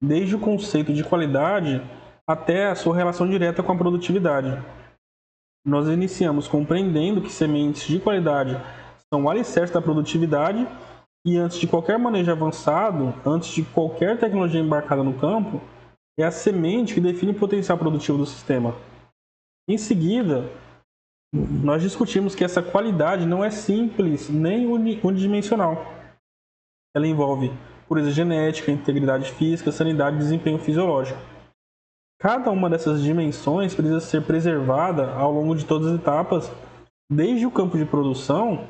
desde o conceito de qualidade até a sua relação direta com a produtividade. Nós iniciamos compreendendo que sementes de qualidade são o alicerce da produtividade e, antes de qualquer manejo avançado, antes de qualquer tecnologia embarcada no campo, é a semente que define o potencial produtivo do sistema. Em seguida, nós discutimos que essa qualidade não é simples nem unidimensional. Ela envolve pureza genética, integridade física, sanidade e desempenho fisiológico. Cada uma dessas dimensões precisa ser preservada ao longo de todas as etapas, desde o campo de produção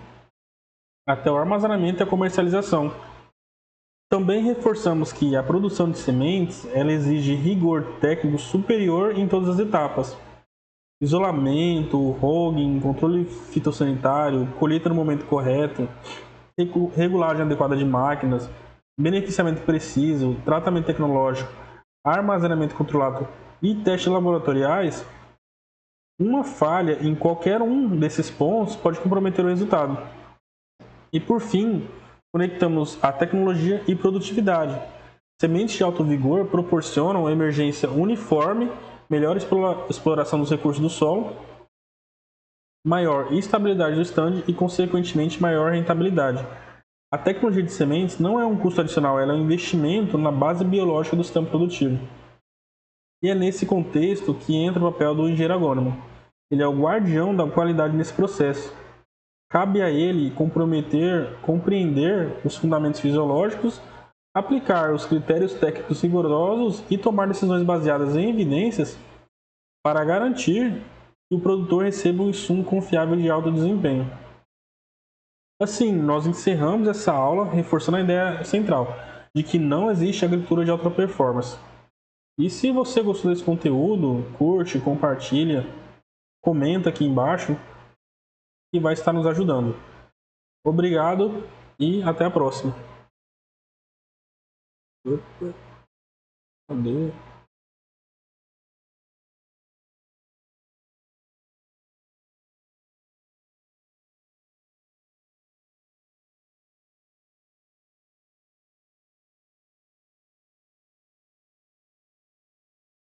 até o armazenamento e a comercialização. Também reforçamos que a produção de sementes ela exige rigor técnico superior em todas as etapas. Isolamento, hogging, controle fitossanitário, colheita no momento correto, regulagem adequada de máquinas, beneficiamento preciso, tratamento tecnológico, armazenamento controlado e testes laboratoriais Uma falha em qualquer um desses pontos pode comprometer o resultado. E por fim, conectamos a tecnologia e produtividade. Sementes de alto vigor proporcionam emergência uniforme, melhor exploração dos recursos do solo, maior estabilidade do stand e, consequentemente, maior rentabilidade. A tecnologia de sementes não é um custo adicional, ela é um investimento na base biológica do sistema produtivo. E é nesse contexto que entra o papel do engenheiro agrônomo. Ele é o guardião da qualidade nesse processo. Cabe a ele compreender os fundamentos fisiológicos, aplicar os critérios técnicos rigorosos e tomar decisões baseadas em evidências para garantir que o produtor receba um insumo confiável de alto desempenho. Assim, nós encerramos essa aula reforçando a ideia central de que não existe agricultura de alta performance. E se você gostou desse conteúdo, curte, compartilha, comenta aqui embaixo e vai estar nos ajudando. Obrigado e até a próxima. Cadê?